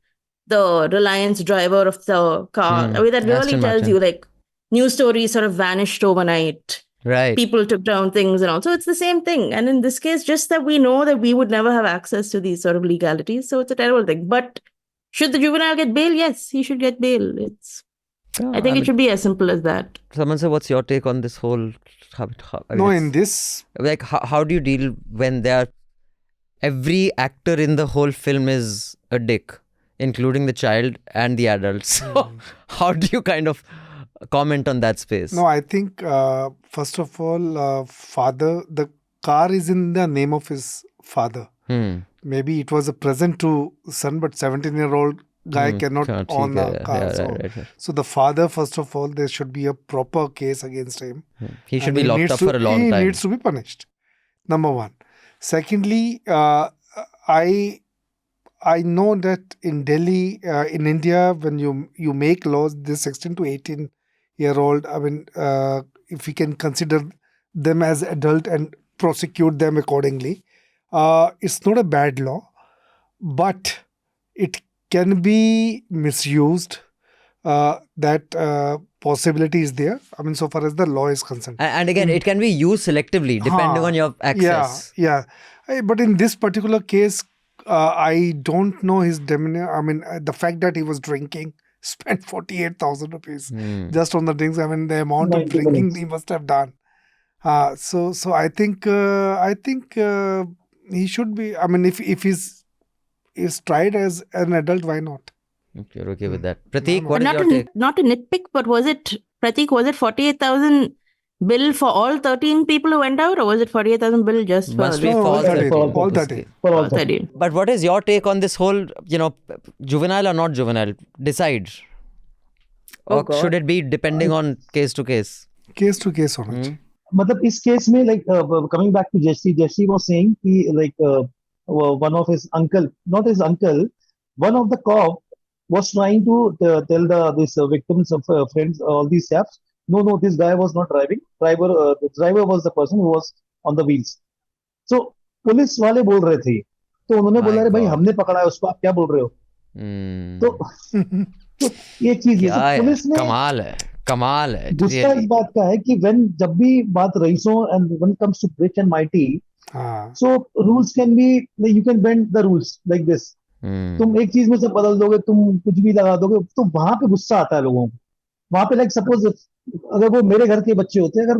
the Reliance driver of the car, I mean, that really Aston tells Martin. you like news stories sort of vanished overnight. Right. People took down things and all. So it's the same thing. And in this case, just that we know that we would never have access to these sort of legalities. So it's a terrible thing. But Should the juvenile get bail? Yes, he should get bail. I think it should be as simple as that. Someone say, what's your take on this whole? In this, like, how do you deal when every actor in the whole film is a dick, including the child and the adults? So how do you kind of comment on that space? No, I think first of all, the car is in the name of his father. Maybe it was a present to son, but 17-year-old guy cannot own a car. So the father, first of all, there should be a proper case against him. He should be locked up for a long time. He needs to be punished. Number one. Secondly, I know that in Delhi, in India, when you make laws, this 16 to 18-year-old, I mean, if we can consider them as adult and prosecute them accordingly, it's not a bad law, but it can be misused. That possibility is there. I mean, so far as the law is concerned. And again, it can be used selectively depending on your access. Yeah. But in this particular case, I don't know his demeanor. I mean, the fact that he was drinking, spent 48,000 rupees just on the drinks. I mean, the amount of drinking he must have done. So I think he should be. I mean, if he's tried as an adult, why not? If you're okay with that, Prateek, what is your take? Not to nitpick, but was it 48,000 bill for all 13 people who went out, or was it 48,000 bill just for Must be for all 13. All 13. For all 13. But what is your take on this whole, juvenile or not juvenile? Decide. Or should it be depending on case to case? Case to case on it. मतलब इस case में like coming back to Jesse was saying कि like one of his uncle, not his uncle, one of the cop was trying to tell these victims of friends, all these chaps, no, this guy was not driving. The driver was the person who was on the wheels. So police वाले बोल रहे थे, तो उन्होंने बोला अरे भाई हमने पकड़ा है उसको, आप क्या बोल रहे हो? तो ये चीज है, पुलिस ने कमाल है गुस्सा इस बात का है कि जब भी बात रईसों and when it comes to rich and mighty, so rules can be, you can bend the rules like this. तुम एक चीज में से बदल दोगे, तुम कुछ भी लगा दोगे, तो वहां पे गुस्सा आता है लोगों को. वहां पे लाइक सपोज अगर वो मेरे घर के बच्चे होते, अगर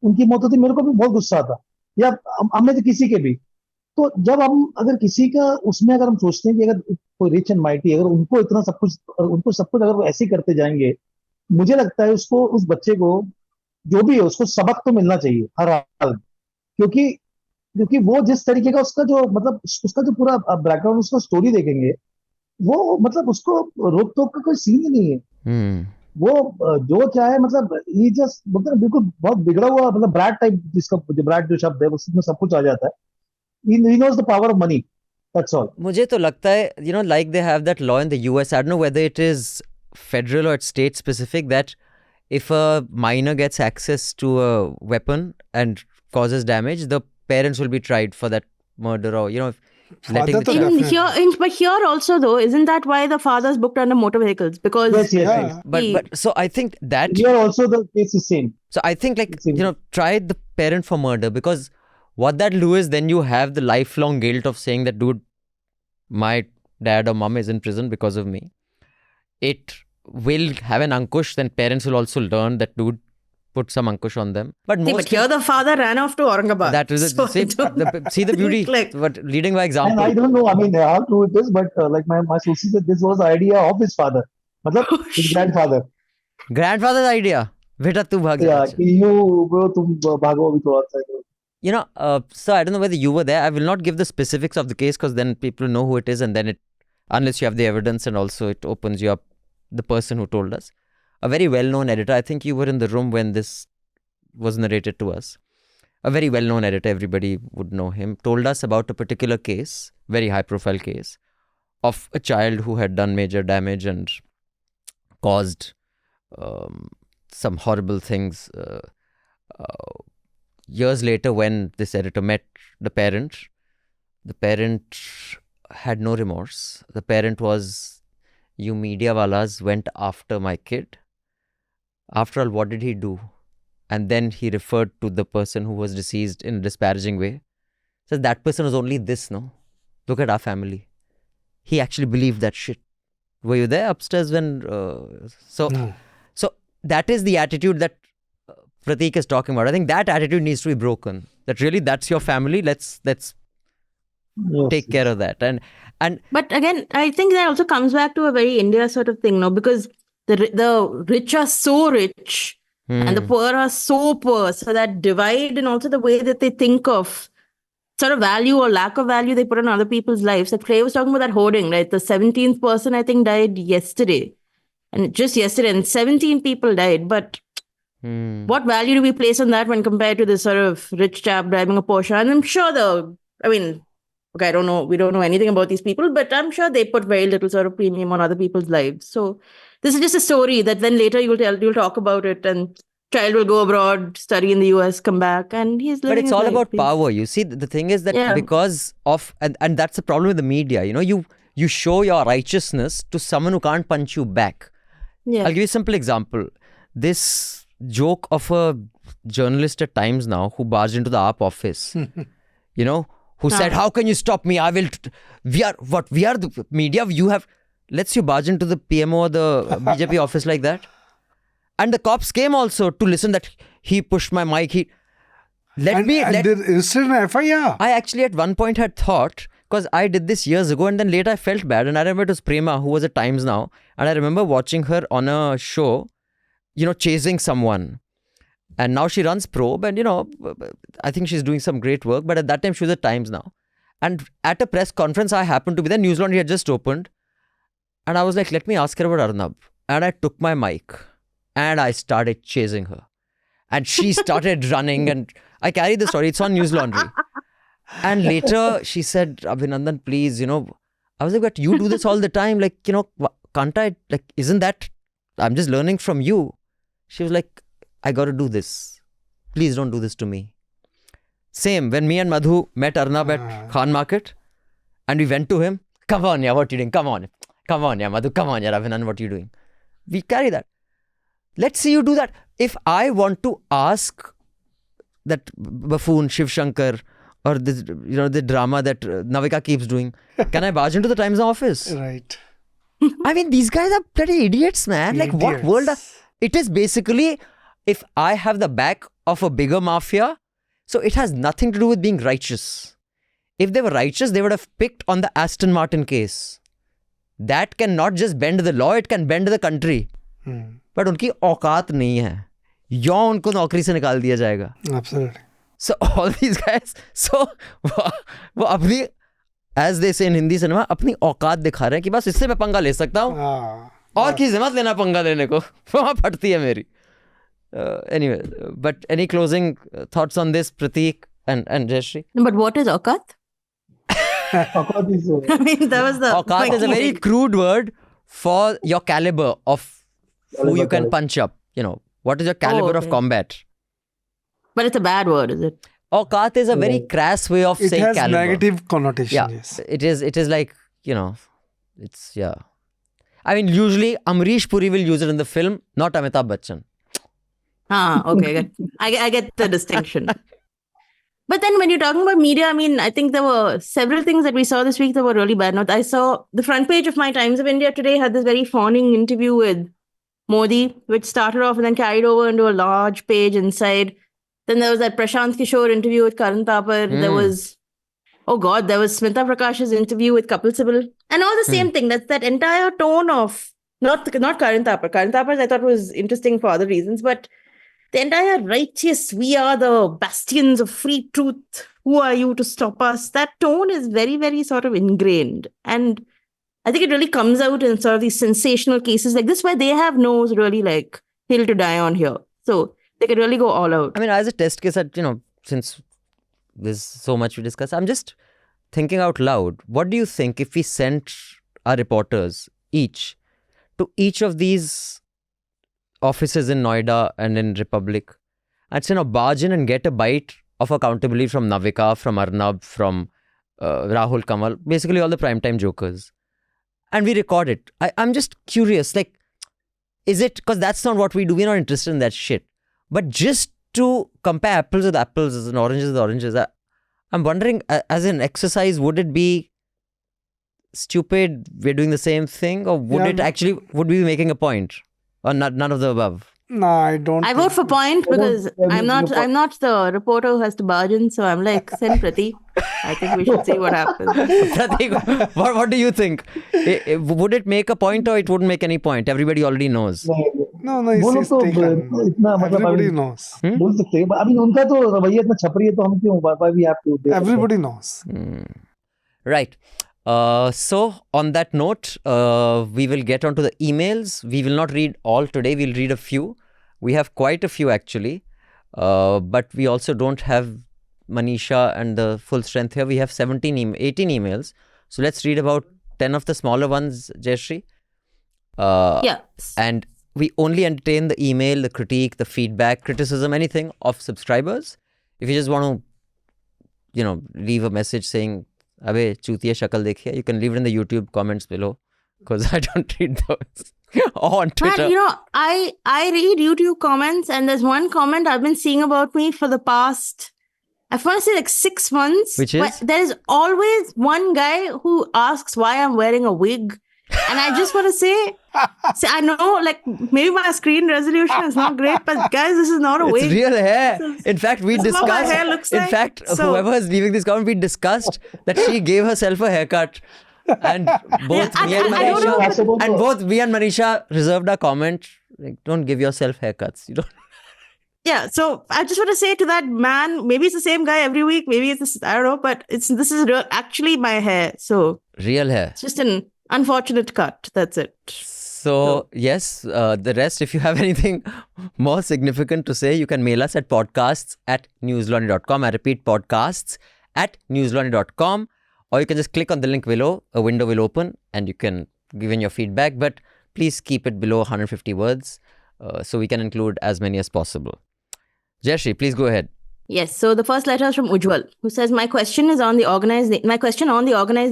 उनकी मौत होती, मेरे को भी बहुत गुस्सा आता, या हम में तो किसी के भी. तो जब हम अगर किसी का उसमें अगर हम सोचते हैं कि अगर कोई रिच एंड माइटी, अगर उनको इतना सब कुछ अगर वो ऐसे ही करते जाएंगे, मुझे लगता है उसको, उस बच्चे को जो भी है उसको सबक तो मिलना चाहिए हर हाल, क्योंकि वो जिस तरीके का उसका जो मतलब उसका जो पूरा बैकग्राउंड, उसका स्टोरी देखेंगे, वो मतलब उसको रोक टोक का कोई सीन ही नहीं है. वो जो चाहे मतलब ये जस्ट मतलब बिल्कुल बहुत बिगड़ा हुआ मतलब ब्रैड टाइप, जिसका ब्रैड जो शब्द है उसमें सब कुछ आ जाता है. He knows the power of money. That's all. मुझे तो लगता है, like they have that law in the US, I don't know whether it is federal or state specific, that if a minor gets access to a weapon and causes damage, the parents will be tried for that murder, or letting the child. But here also though, isn't that why the father's booked under motor vehicles? Because yes. But so I think that here also the case is same. So I think try the parent for murder, because what that do is then you have the lifelong guilt of saying that, dude, my dad or mom is in prison because of me. It will have an ankush, then parents will also learn that, dude, put some ankush on them. But here the father ran off to Aurangabad. That is see the beauty, but leading by example. And I don't know, I mean, how true it is, but like my sources said, this was the idea of his father. His grandfather. Grandfather's idea. Beta tu bhag. Yeah, you bro, tum bhago abhi thoda sa. So I don't know whether you were there. I will not give the specifics of the case, because then people know who it is, and then unless you have the evidence, and also it opens you up, the person who told us. A very well-known editor, I think you were in the room when this was narrated to us. A very well-known editor, everybody would know him, told us about a particular case, very high-profile case, of a child who had done major damage and caused some horrible things. Years later, when this editor met the parent had no remorse. The parent was, you media walas went after my kid. After all, what did he do? And then he referred to the person who was deceased in a disparaging way. Says that person was only this, no? Look at our family. He actually believed that shit. Were you there upstairs when? So that is the attitude that Prateek is talking about. I think that attitude needs to be broken. That really, that's your family. Let's take care of that. And But again, I think that also comes back to a very India sort of thing, no? Because the rich are so rich and the poor are so poor. So that divide and also the way that they think of sort of value or lack of value they put on other people's lives. Like Clay was talking about that hoarding, right? The 17th person, I think, died yesterday. And just yesterday, and 17 people died. But what value do we place on that when compared to this sort of rich chap driving a Porsche? And I'm sure okay, I don't know. We don't know anything about these people, but I'm sure they put very little sort of premium on other people's lives. So this is just a story that then later you'll talk about it, and child will go abroad, study in the US, come back, and he's living. But it's his all life. about power. You see, the thing is that because of and that's the problem with the media. You show your righteousness to someone who can't punch you back. Yeah. I'll give you a simple example. This joke of a journalist at Times Now who barged into the AAP office, who said, "How can you stop me? We are the media. Lets you barge into the PMO or the BJP office like that." And the cops came also to listen that he pushed my mic. They registered an FIR. I actually at one point had thought, because I did this years ago and then later I felt bad. And I remember it was Prema who was at Times Now. And I remember watching her on a show, chasing someone. And now she runs Probe and, I think she's doing some great work. But at that time she was at Times Now. And at a press conference, I happened to be there. News Laundry had just opened. And I was like, let me ask her about Arnab. And I took my mic and I started chasing her. And she started running, and I carry the story. It's on News Laundry. And later she said, Abhinandan, please, I was like, but you do this all the time. Like, can't I, like, isn't that, I'm just learning from you. She was like, I got to do this. Please don't do this to me. Same, when me and Madhu met Arnab at Khan Market and we went to him, come on, yeah, what are you doing? Come on, yeah, Madhu, come on, yeah, Abhinandan, what are you doing? We carry that. Let's see you do that. If I want to ask that buffoon Shiv Shankar or this, the drama that Navika keeps doing, can I barge into the Times office? Right. I mean, these guys are bloody idiots, man. Like, what world? It is basically, if I have the back of a bigger mafia, so it has nothing to do with being righteous. If they were righteous, they would have picked on the Aston Martin case. That can not just bend the law, it can bend the country. But उनकी औकात नहीं है. यों उनको नौकरी से निकाल दिया जाएगा. Absolutely. So all these guys, वो अपनी, as they say in Hindi cinema, अपनी औकात दिखा रहे हैं कि बस इससे मैं पंगा ले सकता हूँ. और किसी मत लेना पंगा लेने को. वहाँ फटती है मेरी. Anyway, but any closing thoughts on this, Prateek and Jayashree? No, but what is Aukat? Aukat is, I mean, that was the... Aukat is a very crude word for your caliber of who you can punch up. What is your caliber of combat? But it's a bad word, is it? Aukat is a very crass way of saying caliber. It has negative connotation, Yeah, yes. it is like, it's, yeah. I mean, usually Amrish Puri will use it in the film, not Amitabh Bachchan. Okay. I get the distinction. But then when you're talking about media, I mean, I think there were several things that we saw this week that were really bad. I saw the front page of my Times of India today had this very fawning interview with Modi, which started off and then carried over into a large page inside. Then there was that Prashant Kishore interview with Karan Thapar. There was Smita Prakash's interview with Kapil Sibal. And all the same thing. That's that entire tone of, not Karan Thapar. Karan Thapar's I thought was interesting for other reasons, but the entire righteous, we are the bastions of free truth. Who are you to stop us? That tone is very, very sort of ingrained. And I think it really comes out in sort of these sensational cases like this where they have no really like hill to die on here. So they could really go all out. I mean, as a test case, since there's so much we discuss, I'm just thinking out loud. What do you think if we sent our reporters each to each of these offices in Noida and in Republic and barge in and get a bite of accountability from Navika, from Arnab, from Rahul Kamal, basically all the primetime jokers, and we record it. I'm just curious, like, is it, because that's not what we do, we're not interested in that shit, but just to compare apples with apples and oranges with oranges, I'm wondering, as an exercise, would it be stupid, we're doing the same thing, or would we be making a point, or none of the above? No, I don't. I vote for point because I'm not the reporter who has to barge in, so I'm like, send Pratik. I think we should see what happens. Pratik, what do you think? Would it make a point or it wouldn't make any point? Everybody already knows. No, everybody knows. बोल सकते हैं. I mean, उनका तो रवैया इतना छपरी है तो हम क्यों? Why we have to? Everybody knows. Right. So on that note, we will get onto the emails. We will not read all today. We'll read a few. We have quite a few actually, but we also don't have Manisha and the full strength here. We have 18 emails. So let's read about 10 of the smaller ones, Jayashree. Yes. And we only entertain the email, the critique, the feedback, criticism, anything of subscribers. If you just want to, leave a message saying, Abhe, chutiya shakal dekhiye, you can leave it in the YouTube comments below, because I don't read those. On Twitter. Man, I read YouTube comments, and there's one comment I've been seeing about me for the past, I want to say like 6 months. Which is? There's always one guy who asks why I'm wearing a wig. And I just want to say, I know, like, maybe my screen resolution is not great, but guys, this is not a wig. It's real hair. In fact, we This is what my discussed. hair looks In like. fact, So- whoever is leaving this comment, we discussed that she gave herself a haircut, and both Yeah, me and I don't know, Manisha, but- and both we and Manisha reserved our comment. Like, don't give yourself haircuts. You don't. Yeah, so I just want to say to that man, maybe it's the same guy every week, maybe it's I don't know, but this is real, actually my hair. So Real hair. it's just an unfortunate cut. That's it. So, yes, the rest, if you have anything more significant to say, you can mail us at podcasts@newslaundry.com. I repeat, podcasts@newslaundry.com. Or you can just click on the link below, a window will open, and you can give in your feedback. But please keep it below 150 words so we can include as many as possible. Jayashree, please go ahead. Yes, so the first letter is from Ujjwal, who says, my question on the organized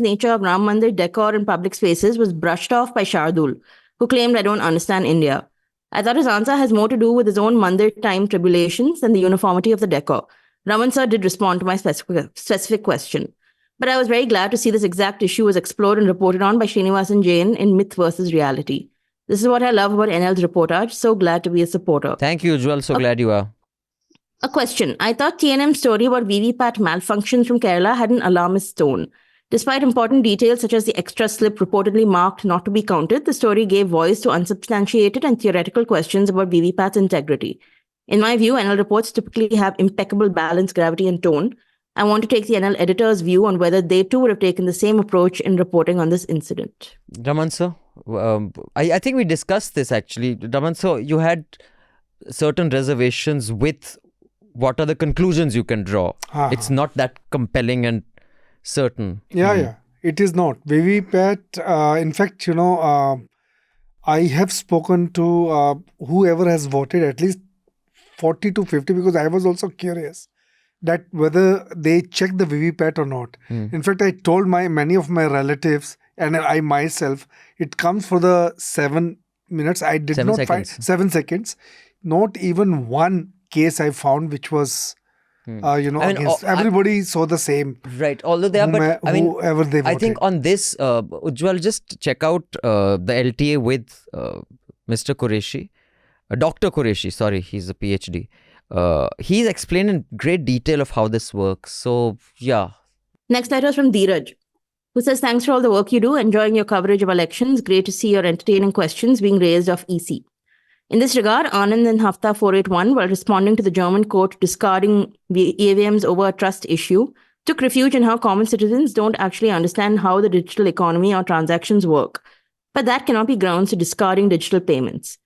nature of Ram Mandir decor in public spaces was brushed off by Shardul, who claimed I don't understand India. I thought his answer has more to do with his own Mandir time tribulations than the uniformity of the decor. Raman sir did respond to my specific question. But I was very glad to see this exact issue was explored and reported on by Srinivasan Jain in Myth versus Reality. This is what I love about NL's reportage. So glad to be a supporter. Thank you, Ujjwal. So glad you are. A question. I thought TNM's story about VVPAT malfunctions from Kerala had an alarmist tone. Despite important details such as the extra slip reportedly marked not to be counted, the story gave voice to unsubstantiated and theoretical questions about VVPAT's integrity. In my view, NL reports typically have impeccable balance, gravity, and tone. I want to take the NL editor's view on whether they too would have taken the same approach in reporting on this incident. Raman sir, I think we discussed this actually. Raman sir, you had certain reservations with what are the conclusions you can draw. It's not that compelling and certain. Yeah. It is not. VVPAT, in fact, I have spoken to whoever has voted, at least 40 to 50, because I was also curious that whether they check the VVPAT or not. In fact, I told many of my relatives and I myself, it comes for the 7 minutes. I did 7 not seconds. find 7 seconds. Not even one case I found which was, against. Everybody saw the same. Right. Although they are, but I mean, whoever they voted. I think on this, Ujjwal, just check out the LTA with Mr. Qureshi. Dr. Qureshi, sorry, he's a PhD. He's explained in great detail of how this works. So, yeah. Next letter is from Dheeraj, who says, thanks for all the work you do, enjoying your coverage of elections. Great to see your entertaining questions being raised of EC. In this regard, Anand in Hafta 481, while responding to the German court discarding the EVMs over a trust issue, took refuge in how common citizens don't actually understand how the digital economy or transactions work. But that cannot be grounds to discarding digital payments.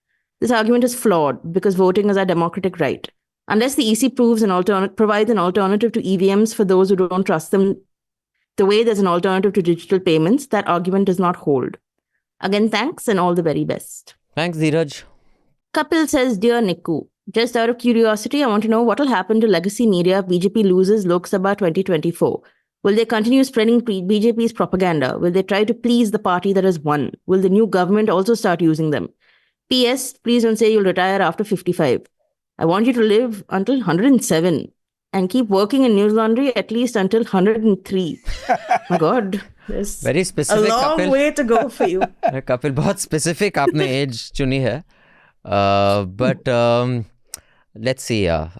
This argument is flawed because voting is our democratic right. Unless the EC provides an alternative to EVMs for those who don't trust them, the way there's an alternative to digital payments, that argument does not hold. Again, thanks and all the very best. Thanks, Dheeraj. Kapil says, Dear Nikku, just out of curiosity, I want to know what will happen to legacy media if BJP loses Lok Sabha 2024. Will they continue spreading BJP's propaganda? Will they try to please the party that has won? Will the new government also start using them? P.S. Please don't say you'll retire after 55. I want you to live until 107. and keep working in News Laundry at least until 103. My God, there's Very a specific, long Kapil. way to go for you. Kapil, बहुत specific आपने age चुनी है. But let's see. I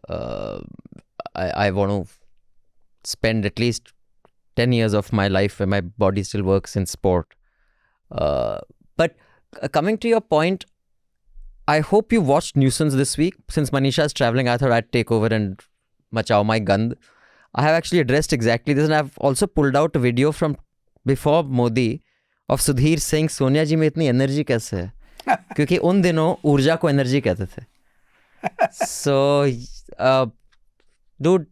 want to spend at least 10 years of my life where my body still works in sport. But coming to your point, I hope you watched Nuisance this week. Since Manisha is traveling, I thought I'd take over and machao my gand. I have actually addressed exactly this, and I've also pulled out a video from before Modi of Sudhir saying, Sonia ji में इतनी energy कैसे है? क्योंकि उन दिनों ऊर्जा को energy कहते थे. So, dude,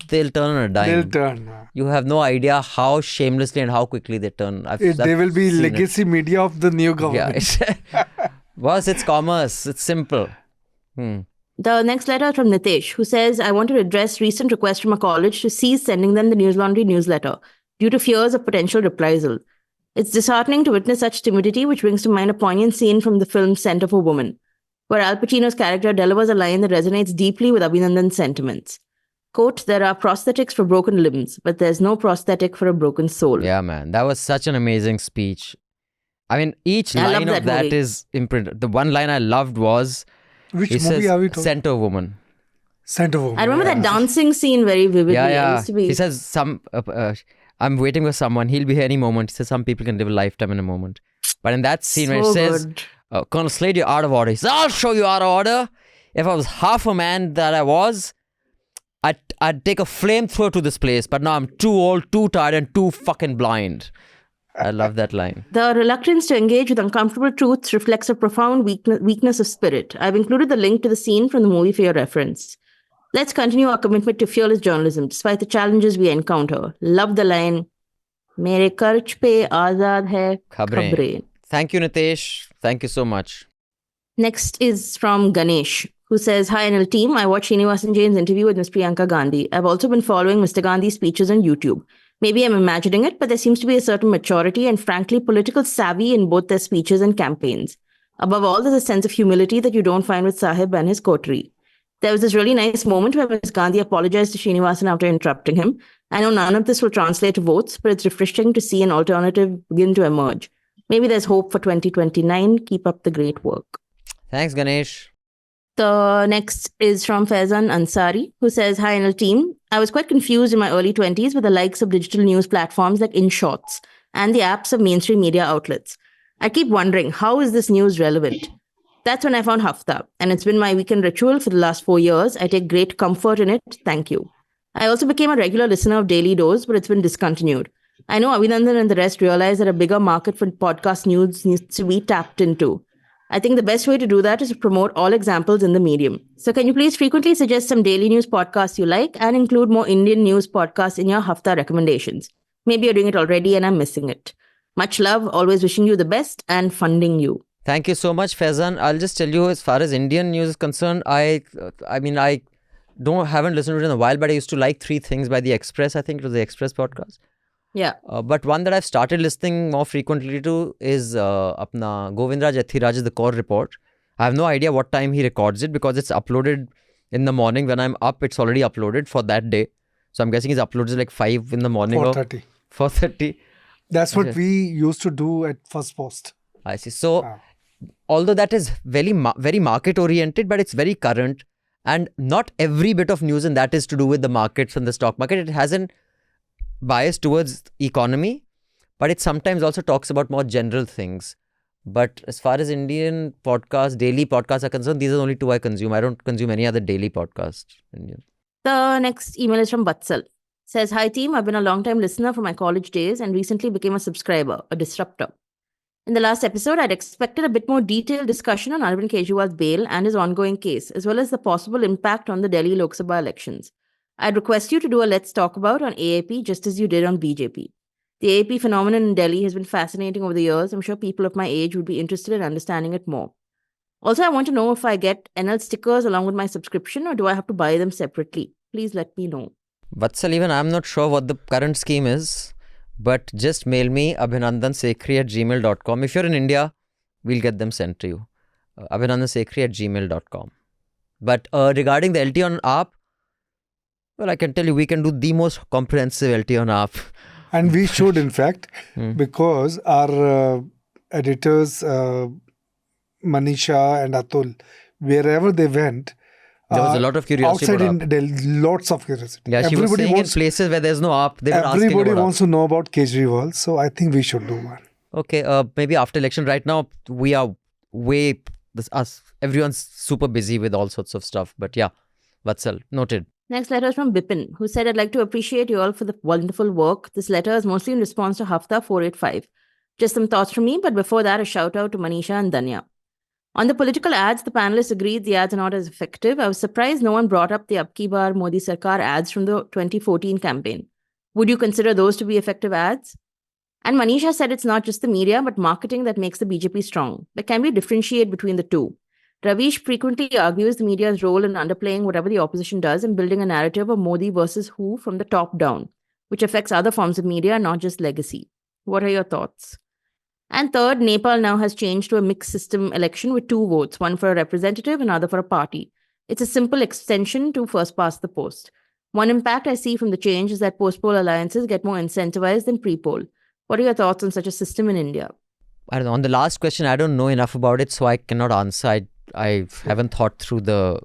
they'll turn on a dime. They'll turn. You have no idea how shamelessly and how quickly they turn. They will be seen legacy media of the new government. Yeah. Boss, it's commerce. It's simple. The next letter from Nitesh, who says, I want to address recent request from a college to cease sending them the News Laundry newsletter due to fears of potential reprisal. It's disheartening to witness such timidity, which brings to mind a poignant scene from the film Scent of a Woman, where Al Pacino's character delivers a line that resonates deeply with Abhinandan's sentiments. Quote, there are prosthetics for broken limbs, but there's no prosthetic for a broken soul. Yeah, man. That was such an amazing speech. I mean, each line of that is imprinted. The one line I loved was, Which movie are we talking? Scent of a Woman. Scent of a Woman. I remember that dancing scene very vividly. Yeah. He says, I'm waiting for someone. He'll be here any moment. He says, some people can live a lifetime in a moment. But in that scene where it says, Colonel Slade, you're out of order. He says, I'll show you out of order. If I was half a man that I was, I'd take a flamethrower to this place. But now I'm too old, too tired, and too fucking blind. I love that line. The reluctance to engage with uncomfortable truths reflects a profound weakness of spirit. I've included the link to the scene from the movie for your reference. Let's continue our commitment to fearless journalism despite the challenges we encounter. Love the line, Mere karch pe aazad hai khabre. Thank you, Nitesh. Thank you so much. Next is from Ganesh, who says, Hi NL team, I watched Srinivasan Jain's interview with Ms. Priyanka Gandhi. I've also been following Mr. Gandhi's speeches on YouTube. Maybe I'm imagining it, but there seems to be a certain maturity and frankly political savvy in both their speeches and campaigns. Above all, there's a sense of humility that you don't find with Sahib and his coterie. There was this really nice moment where Ms. Gandhi apologized to Srinivasan after interrupting him. I know none of this will translate to votes, but it's refreshing to see an alternative begin to emerge. Maybe there's hope for 2029. Keep up the great work. Thanks, Ganesh. The next is from Faizan Ansari, who says, Hi NL team. I was quite confused in my early 20s with the likes of digital news platforms like InShots and the apps of mainstream media outlets. I keep wondering, how is this news relevant? That's when I found Hafta, and it's been my weekend ritual for the last 4 years. I take great comfort in it. Thank you. I also became a regular listener of Daily Dose, but it's been discontinued. I know Abhinandan and the rest realize that a bigger market for podcast news needs to be tapped into. I think the best way to do that is to promote all examples in the medium. So can you please frequently suggest some daily news podcasts you like and include more Indian news podcasts in your Hafta recommendations? Maybe you're doing it already and I'm missing it. Much love, always wishing you the best and funding you. Thank you so much, Faizan. I'll just tell you, as far as Indian news is concerned, I haven't listened to it in a while, but I used to like 3 Things by The Express. I think it was The Express podcast. Yeah. But one that I've started listening more frequently to is apna Govindraj Ethiraj's The Core Report. I have no idea what time he records it because it's uploaded in the morning. When I'm up, it's already uploaded for that day. So I'm guessing he's uploaded like 5 in the morning. 4:30. 4:30. That's what we used to do at First Post. I see. So although that is very market oriented, but it's very current. And not every bit of news in that is to do with the markets and the stock market. It hasn't bias towards economy, but it sometimes also talks about more general things. But as far as Indian podcasts, daily podcasts are concerned, these are the only 2 I consume. I don't consume any other daily podcast. The next email is from Batsal. Says, Hi team, I've been a long time listener from my college days and recently became a subscriber, a disruptor. In the last episode, I'd expected a bit more detailed discussion on Arvind Kejriwal's bail and his ongoing case, as well as the possible impact on the Delhi Lok Sabha elections. I'd request you to do a Let's Talk About on AAP just as you did on BJP. The AAP phenomenon in Delhi has been fascinating over the years. I'm sure people of my age would be interested in understanding it more. Also, I want to know if I get NL stickers along with my subscription or do I have to buy them separately? Please let me know. Vatsal, even I'm not sure what the current scheme is, but just mail me abhinandansekhri@gmail.com. If you're in India, we'll get them sent to you. abhinandansekhri@gmail.com. But regarding the LT on app, Well, I can tell you, we can do the most comprehensive LT on AAP. And we should, in fact, because our editors, Manisha and Atul, wherever they went, there was a lot of curiosity outside about AAP. India, lots of curiosity. Yeah, she was saying in places where there's no AAP, they were asking everybody about wants to know about Kejriwal, so I think we should do one. Okay, maybe after election. Right now, we are everyone's super busy with all sorts of stuff. But yeah, Vatsal, noted. Next letter is from Bipin, who said, I'd like to appreciate you all for the wonderful work. This letter is mostly in response to Hafta 485. Just some thoughts from me, but before that, a shout out to Manisha and Danya. On the political ads, the panelists agreed the ads are not as effective. I was surprised no one brought up the Abki Baar Modi Sarkar ads from the 2014 campaign. Would you consider those to be effective ads? And Manisha said it's not just the media, but marketing that makes the BJP strong. But can we differentiate between the two? Ravish frequently argues the media's role in underplaying whatever the opposition does and building a narrative of Modi versus who from the top down, which affects other forms of media, not just legacy. What are your thoughts? And third, Nepal now has changed to a mixed system election with 2 votes, one for a representative, another for a party. It's a simple extension to first past the post. One impact I see from the change is that post-poll alliances get more incentivized than pre-poll. What are your thoughts on such a system in India? I don't know. On the last question, I don't know enough about it, so I cannot answer. I haven't thought through the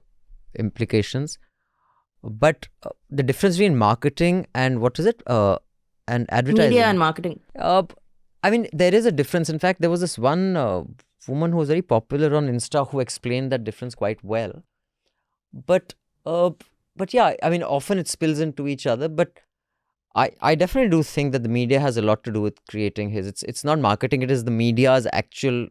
implications. But the difference between marketing and and advertising. Media and marketing. I mean, there is a difference. In fact, there was this one woman who was very popular on Insta who explained that difference quite well. But yeah, I mean, often it spills into each other. But I definitely do think that the media has a lot to do with creating his. It's not marketing. It is the media's actual,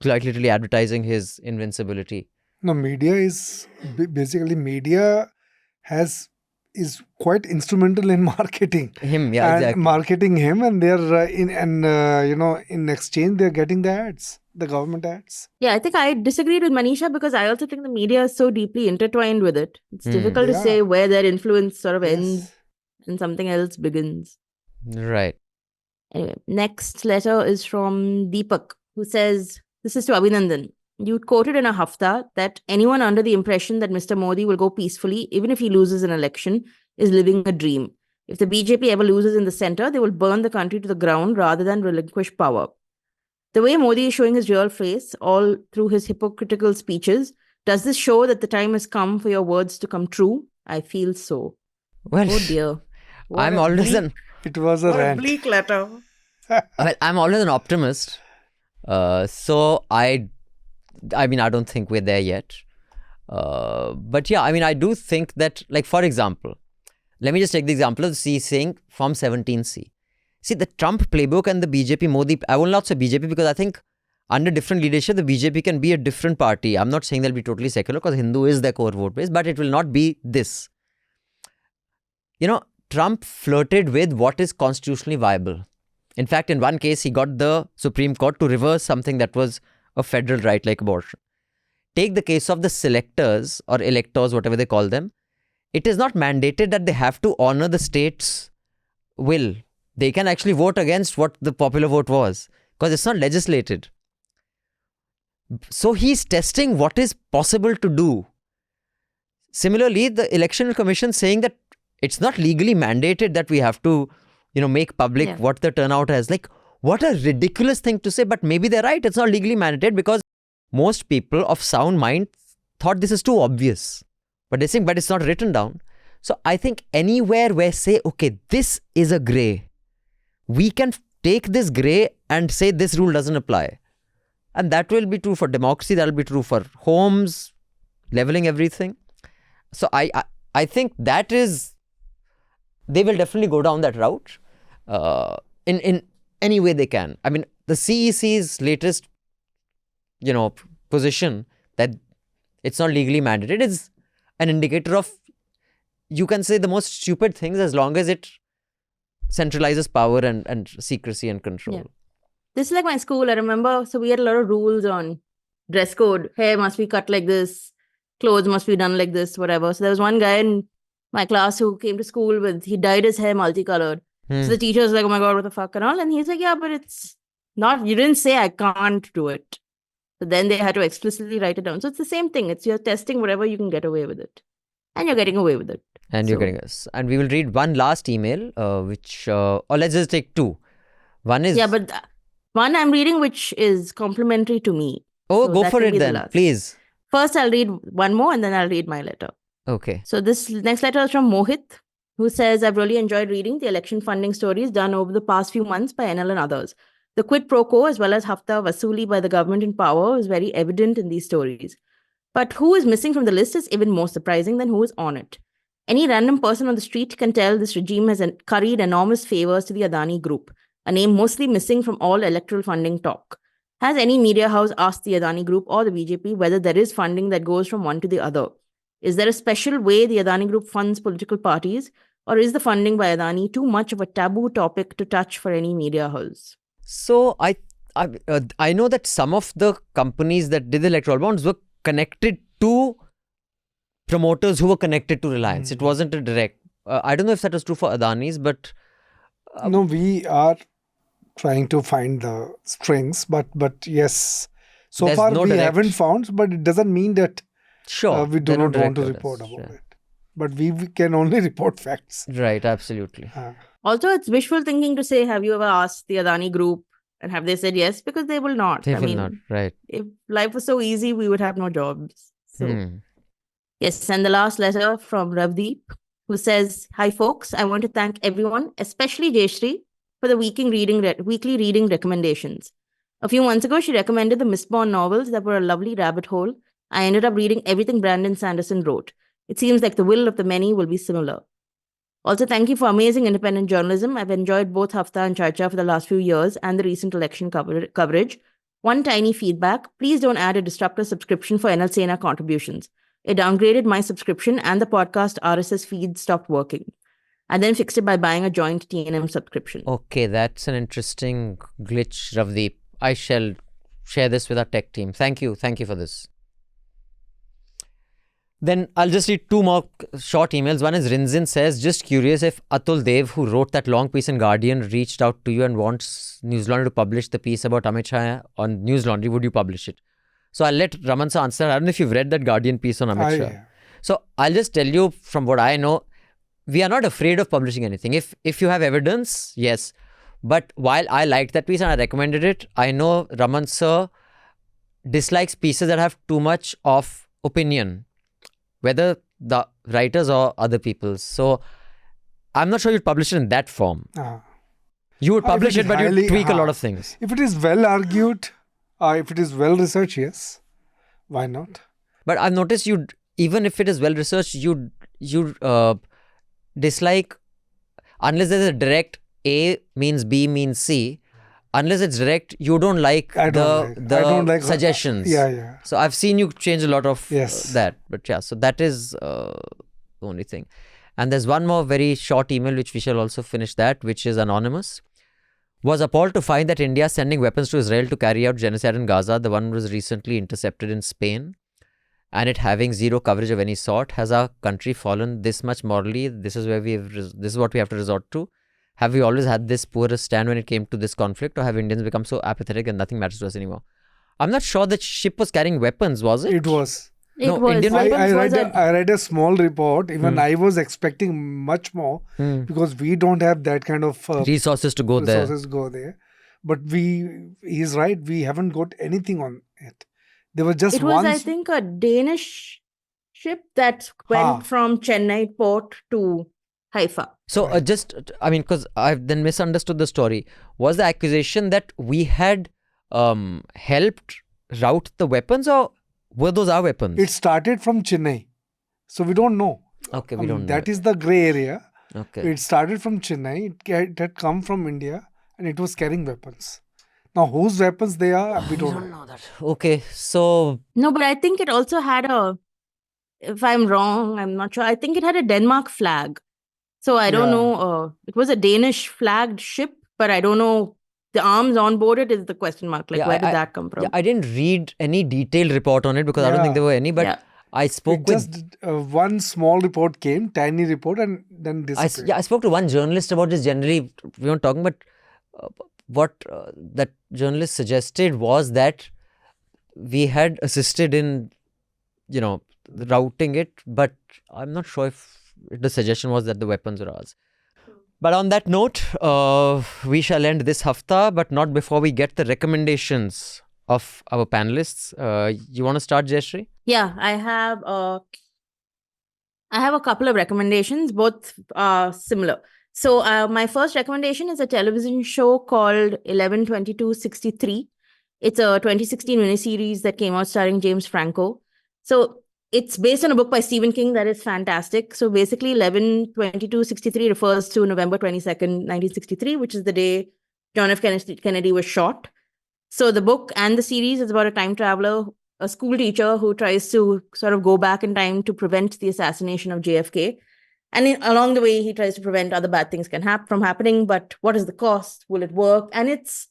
quite literally advertising his invincibility. No, media is basically is quite instrumental in marketing him. Yeah, and exactly. Marketing him, and they're in exchange they're getting the ads, the government ads. Yeah, I think I disagreed with Manisha because I also think the media is so deeply intertwined with it. It's difficult to say where their influence sort of ends and something else begins. Right. Anyway, next letter is from Deepak, who says, this is to Abhinandan. You quoted in a Hafta that anyone under the impression that Mr. Modi will go peacefully, even if he loses an election, is living a dream. If the BJP ever loses in the center, they will burn the country to the ground rather than relinquish power. The way Modi is showing his real face all through his hypocritical speeches, does this show that the time has come for your words to come true? I feel so. Well, oh dear. I'm always It was a rant. bleak letter. Well, I'm always an optimist. So I mean, I don't think we're there yet. But yeah, I mean, I do think that, like, for example, let me just take the example of C saying Form 17C. See, the Trump playbook and the BJP Modi, I will not say BJP because I think under different leadership, the BJP can be a different party. I'm not saying they'll be totally secular because Hindu is their core vote base, but it will not be this. You know, Trump flirted with what is constitutionally viable. In fact, in one case, he got the Supreme Court to reverse something that was a federal right like abortion. Take the case of the selectors or electors, whatever they call them. It is not mandated that they have to honor the state's will. They can actually vote against what the popular vote was because it's not legislated. So he's testing what is possible to do. Similarly, the Election Commission saying that it's not legally mandated that we have to, make public what the turnout is. Like, what a ridiculous thing to say, but maybe they're right. It's not legally mandated because most people of sound mind thought this is too obvious. But they're saying, but it's not written down. So I think anywhere where say, okay, this is a grey, we can take this grey and say this rule doesn't apply. And that will be true for democracy. That will be true for homes, leveling everything. So I think that is, they will definitely go down that route in any way they can. I mean, the CEC's latest, position that it's not legally mandated is an indicator of, you can say the most stupid things as long as it centralizes power and secrecy and control. Yeah. This is like my school. I remember, so we had a lot of rules on dress code. Hair must be cut like this. Clothes must be done like this, whatever. So there was one guy in my class who came to school he dyed his hair multicolored. So the teacher was like, oh my God, what the fuck and all. And he's like, yeah, but it's not, you didn't say I can't do it. So then they had to explicitly write it down. So it's the same thing. You're testing whatever you can get away with it. And you're getting away with it. And you're So- getting us. And we will read one last email, or let's just take two. One is... Yeah, but one I'm reading which is complimentary to me. Oh, so go that for can it be the then, last. please. First, I'll read one more and then I'll read my letter. Okay. So this next letter is from Mohit, who says, I've really enjoyed reading the election funding stories done over the past few months by NL and others. The quid pro quo as well as hafta vasuli by the government in power is very evident in these stories. But who is missing from the list is even more surprising than who is on it. Any random person on the street can tell this regime has curried enormous favors to the Adani Group, a name mostly missing from all electoral funding talk. Has any media house asked the Adani Group or the BJP whether there is funding that goes from one to the other? Is there a special way the Adani Group funds political parties, or is the funding by Adani too much of a taboo topic to touch for any media house? So I know that some of the companies that did the electoral bonds were connected to promoters who were connected to Reliance. It wasn't a direct. I don't know if that was true for Adani's, but No, we are trying to find the strings, but yes, so There's far no we direct- haven't found, but it doesn't mean that sure, we do they're not want to direct report evidence, about it. But we can only report facts. Right, absolutely. Also, it's wishful thinking to say, have you ever asked the Adani Group? And have they said yes? Because they will not. They I will mean, not. Right. if life was so easy, we would have no jobs. So, Hmm. yes. And the last letter from Ravdeep, who says, Hi, folks. I want to thank everyone, especially Jayashree, for the weekly reading recommendations. A few months ago, she recommended the Mistborn novels that were a lovely rabbit hole. I ended up reading everything Brandon Sanderson wrote. It seems like the will of the many will be similar. Also, thank you for amazing independent journalism. I've enjoyed both Hafta and Charcha for the last few years and the recent election coverage. One tiny feedback, please don't add a disruptor subscription for NL Sena contributions. It downgraded my subscription and the podcast RSS feed stopped working. I then fixed it by buying a joint TNM subscription. Okay, that's an interesting glitch, Ravdeep. I shall share this with our tech team. Thank you for this. Then I'll just read two more short emails. One is Rinzin says, just curious if Atul Dev, who wrote that long piece in Guardian, reached out to you and wants News Laundry to publish the piece about Amit Shah on News Laundry. Would you publish it? So I'll let Raman sir answer. I don't know if you've read that Guardian piece on Amit Shah. Yeah. So I'll just tell you from what I know, we are not afraid of publishing anything. If you have evidence, yes. But while I liked that piece and I recommended it, I know Raman sir dislikes pieces that have too much of opinion, whether the writers or other people's. So I'm not sure you'd publish it in that form. You would publish it, but you'd tweak a lot of things. If it is well argued, if it is well researched, yes. Why not? But I've noticed even if it is well researched, you dislike, unless there's a direct A means B means C, unless it's direct, you don't like I don't like suggestions. Yeah. So I've seen you change a lot of Yes. that. But yeah, so that is the only thing. And there's one more very short email which we shall also finish that, which is anonymous. Was appalled to find that India is sending weapons to Israel to carry out genocide in Gaza. The one was recently intercepted in Spain, and it having zero coverage of any sort. Has our country fallen this much morally? This is where this is what we have to resort to. Have we always had this poor a stand when it came to this conflict, or have Indians become so apathetic and nothing matters to us anymore? I'm not sure that ship was carrying weapons, was it? It was. No, It was. Indian I read a small report. Even I was expecting much more because we don't have that kind of resources to go there. go there. But he's right. We haven't got anything on it. There was just It was, one. I think, a Danish ship that went from Chennai port to Haifa. So because I've then misunderstood the story. Was the accusation that we had helped route the weapons, or were those our weapons? It started from Chennai, so we don't know. Okay, we don't know. That is the grey area. Okay. It started from Chennai. It had come from India, and it was carrying weapons. Now, whose weapons they are, we don't know. that. Okay, so No, but I think it also had if I'm wrong, I'm not sure. I think it had a Denmark flag. So I don't know. It was a Danish flagged ship, but I don't know. The arms on board it is the question mark. Like, where did that come from? Yeah, I didn't read any detailed report on it because I don't think there were any. But I spoke with just one small report came, tiny report, and then disappeared. I spoke to one journalist about this. Generally, we weren't talking, but what that journalist suggested was that we had assisted in, routing it, but I'm not sure if the suggestion was that the weapons were ours. But on that note, we shall end this hafta, but not before we get the recommendations of our panelists. You want to start, Jayashree? Yeah, I have a couple of recommendations, both similar. So my first recommendation is a television show called 11/22/63. It's a 2016 miniseries that came out starring James Franco. So it's based on a book by Stephen King that is fantastic. So basically 11/22/63 refers to November 22nd, 1963, which is the day John F. Kennedy was shot. So the book and the series is about a time traveler, a school teacher who tries to sort of go back in time to prevent the assassination of JFK. And along the way, he tries to prevent other bad things from happening. But what is the cost? Will it work? And it's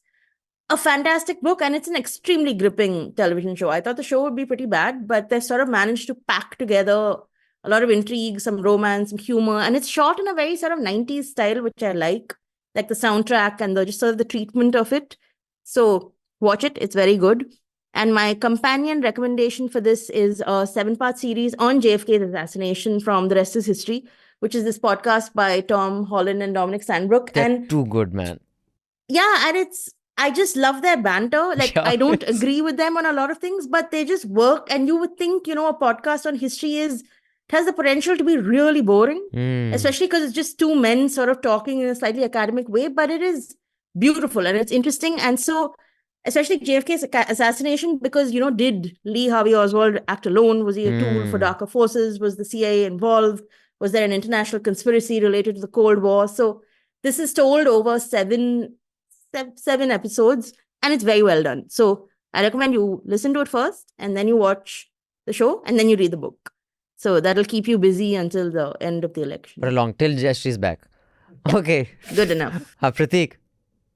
a fantastic book, and it's an extremely gripping television show. I thought the show would be pretty bad, but they've sort of managed to pack together a lot of intrigue, some romance, some humor. And it's shot in a very sort of 90s style, which I like the soundtrack and just sort of the treatment of it. So watch it. It's very good. And my companion recommendation for this is a 7-part series on JFK's assassination from The Rest is History, which is this podcast by Tom Holland and Dominic Sandbrook. They're too good, man. Yeah, and I just love their banter. I don't agree with them on a lot of things, but they just work. And you would think, a podcast on history it has the potential to be really boring, especially because it's just two men sort of talking in a slightly academic way, but it is beautiful and it's interesting. And so, especially JFK's assassination, because, did Lee Harvey Oswald act alone? Was he a tool for darker forces? Was the CIA involved? Was there an international conspiracy related to the Cold War? So this is told over seven episodes, and it's very well done. So I recommend you listen to it first, and then you watch the show, and then you read the book. So that'll keep you busy until the end of the election. For a long, till Jayashree's back. Okay. Good enough. Prateek.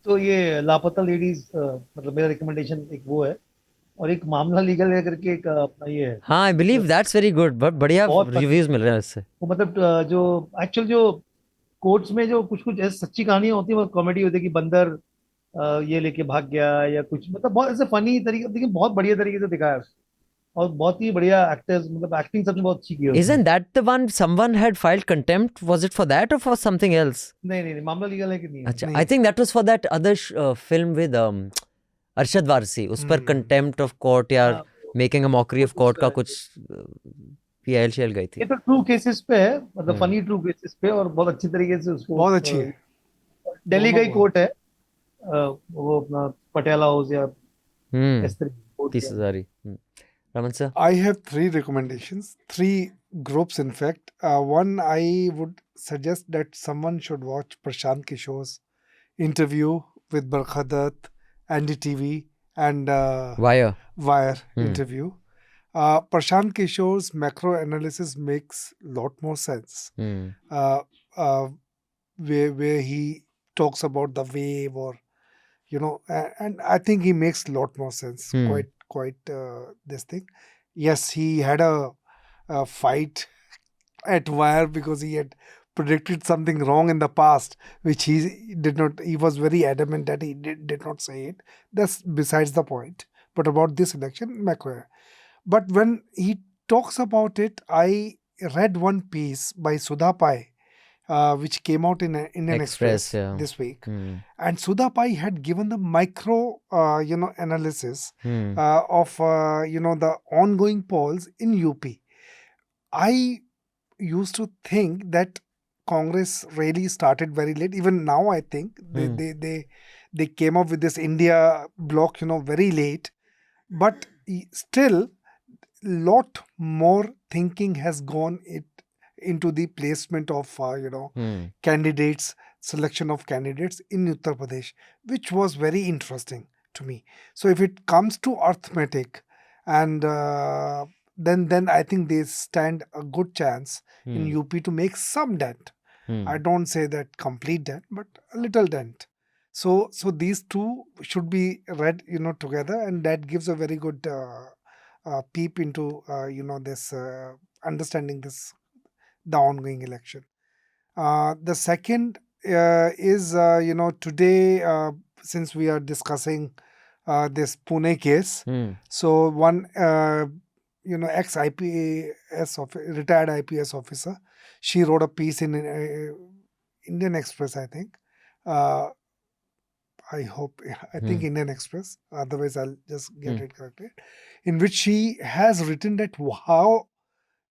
तो ये लापता ladies मतलब मेरा recommendation एक वो है और एक मामला लीगल है करके एक अपना ये है. हाँ, I believe that's very good. बहुत बढ़िया रिव्यूज मिल रहे हैं इससे. वो मतलब जो एक्चुअल जो कोर्ट्स में जो कुछ ऐसी सच्ची कहानियां होती है, वो कॉमेडी होती है कि बंदर ये लेके भाग गया या कुछ, मतलब बहुत ऐसे फनी तरीके, देखिए बहुत बढ़िया तरीके से दिखाया और बहुत ही बढ़िया एक्टर्स, मतलब एक्टिंग सबने बहुत अच्छी की है. Isn't that the one someone had filed contempt? Was it for that or for something else? नहीं, मामला लीगल है कि नहीं? अच्छा, I think that was for that other film with Arshad Varsi. उस पर contempt of court या making a mockery of court का कुछ PIL गई थी. ये तो ट्रू केसेस पे है, मतलब फनी ट्रू केसेस पे, और बहुत अच्छी तरीके से उसको, बहुत अच्छी है. दिल्ली का ही कोर्ट है वो अपना पटियाला हाउस या इस तरह 30,000. Raman sir? I have 3 recommendations, 3 groups in fact. One, I would suggest that someone should watch Prashant Kishore's interview with Barkha Dutt, Andy TV and Wire interview. Prashant Kishore's macro analysis makes a lot more sense. Where he talks about the wave, or and I think he makes a lot more sense. Quite this thing. Yes, he had a fight at Wire because he had predicted something wrong in the past, which he did not. He was very adamant that he did not say it. That's besides the point. But about this election, macro. But when he talks about it, I read one piece by Sudha Pai, which came out in Indian Express this week. And Sudha Pai had given the micro, analysis of, the ongoing polls in UP. I used to think that Congress really started very late. Even now, I think they came up with this India bloc, very late. But still, lot more thinking has gone into the placement of, candidates, selection of candidates in Uttar Pradesh, which was very interesting to me. So if it comes to arithmetic, and then I think they stand a good chance in UP to make some dent. I don't say that complete dent, but a little dent. So these two should be read, together, and that gives a very good peep into, this understanding the ongoing election. The second is, today, since we are discussing this Pune case, so one ex-IPS, retired IPS officer. She wrote a piece in Indian Express, I think. I think Indian Express. Otherwise, I'll just get it corrected. In which she has written that how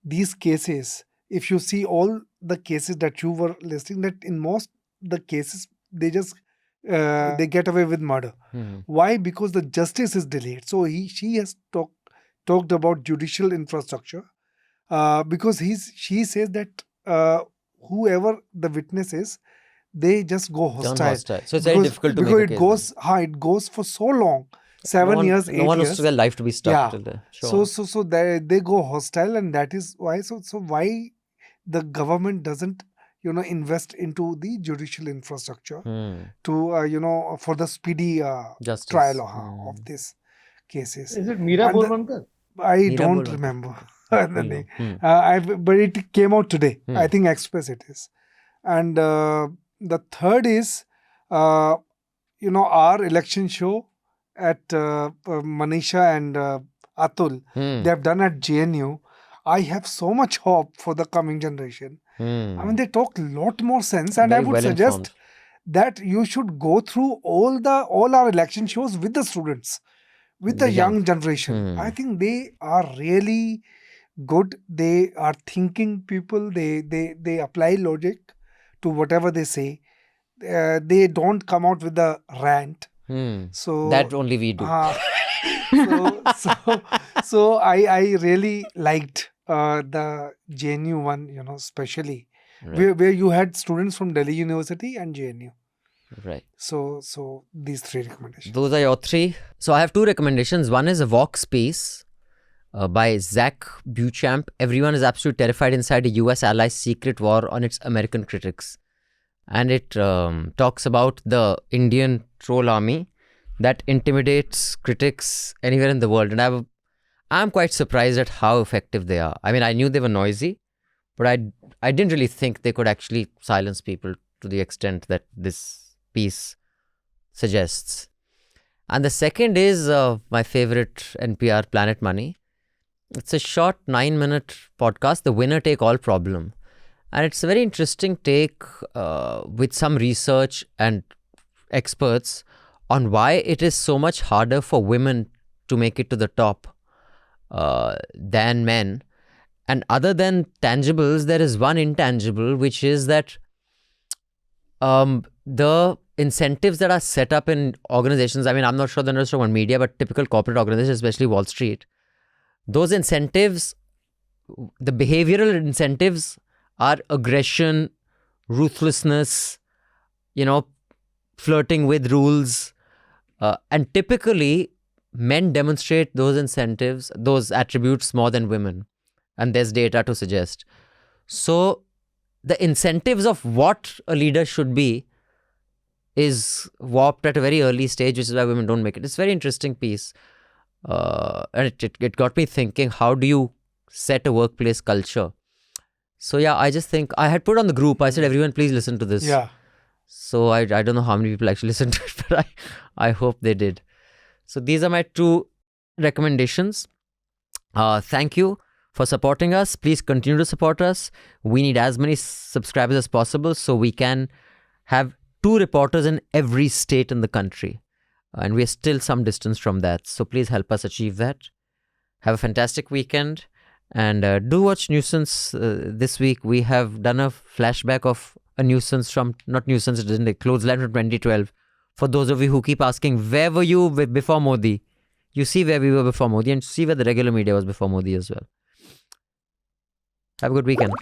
these cases, if you see all the cases that you were listing, that in most the cases they just they get away with murder. Why? Because the justice is delayed. So she has talked about judicial infrastructure, because she says that whoever the witness is, they just go hostile. So it's very difficult to make a case. It goes for so long, 7 years, 8 years. No one wants their life to be stuck till there. Sure. So they go hostile, and that is why. So why the government doesn't invest into the judicial infrastructure to for the speedy trial of these cases. Is it Meera Borwankar? I don't remember the name. But it came out today. I think Express it is. And the third is, our election show at Manisha and Atul. They have done at JNU. I have so much hope for the coming generation. I mean, they talk a lot more sense, and Very I would suggest that you should go through all our election shows with the students, with the young generation. I think they are really good. They are thinking people. They apply logic to whatever they say. They don't come out with a rant. So that only we do. So I really liked the JNU one, especially where you had students from Delhi University and JNU. Right. So these 3 recommendations. Those are your 3. So I have 2 recommendations. One is a Vox piece by Zach Beauchamp. Everyone is absolutely terrified inside a US ally's secret war on its American critics. And it talks about the Indian troll army that intimidates critics anywhere in the world. And I'm quite surprised at how effective they are. I mean, I knew they were noisy, but I didn't really think they could actually silence people to the extent that this piece suggests. And the second is my favorite NPR, Planet Money. It's a short 9-minute podcast, The Winner Take All Problem. And it's a very interesting take with some research and experts on why it is so much harder for women to make it to the top than men. And other than tangibles, there is one intangible, which is that the incentives that are set up in organizations, I mean, I'm not sure the rest of media, but typical corporate organizations, especially Wall Street, those incentives, the behavioral incentives are aggression, ruthlessness, flirting with rules. And typically, men demonstrate those incentives, those attributes more than women. And there's data to suggest. So, the incentives of what a leader should be is warped at a very early stage, which is why women don't make it. It's a very interesting piece. And it got me thinking, how do you set a workplace culture? So yeah, I just think, I had put on the group, I said, everyone please listen to this. Yeah. So I don't know how many people actually listened to it, but I hope they did. So these are my 2 recommendations. Thank you for supporting us. Please continue to support us. We need as many subscribers as possible so we can have 2 reporters in every state in the country. And we're still some distance from that. So please help us achieve that. Have a fantastic weekend. And do watch Nuisance this week. We have done a flashback of a nuisance from, not nuisance, it isn't a Clothesline from 2012. For those of you who keep asking, where were you before Modi? You see where we were before Modi and see where the regular media was before Modi as well. Have a good weekend.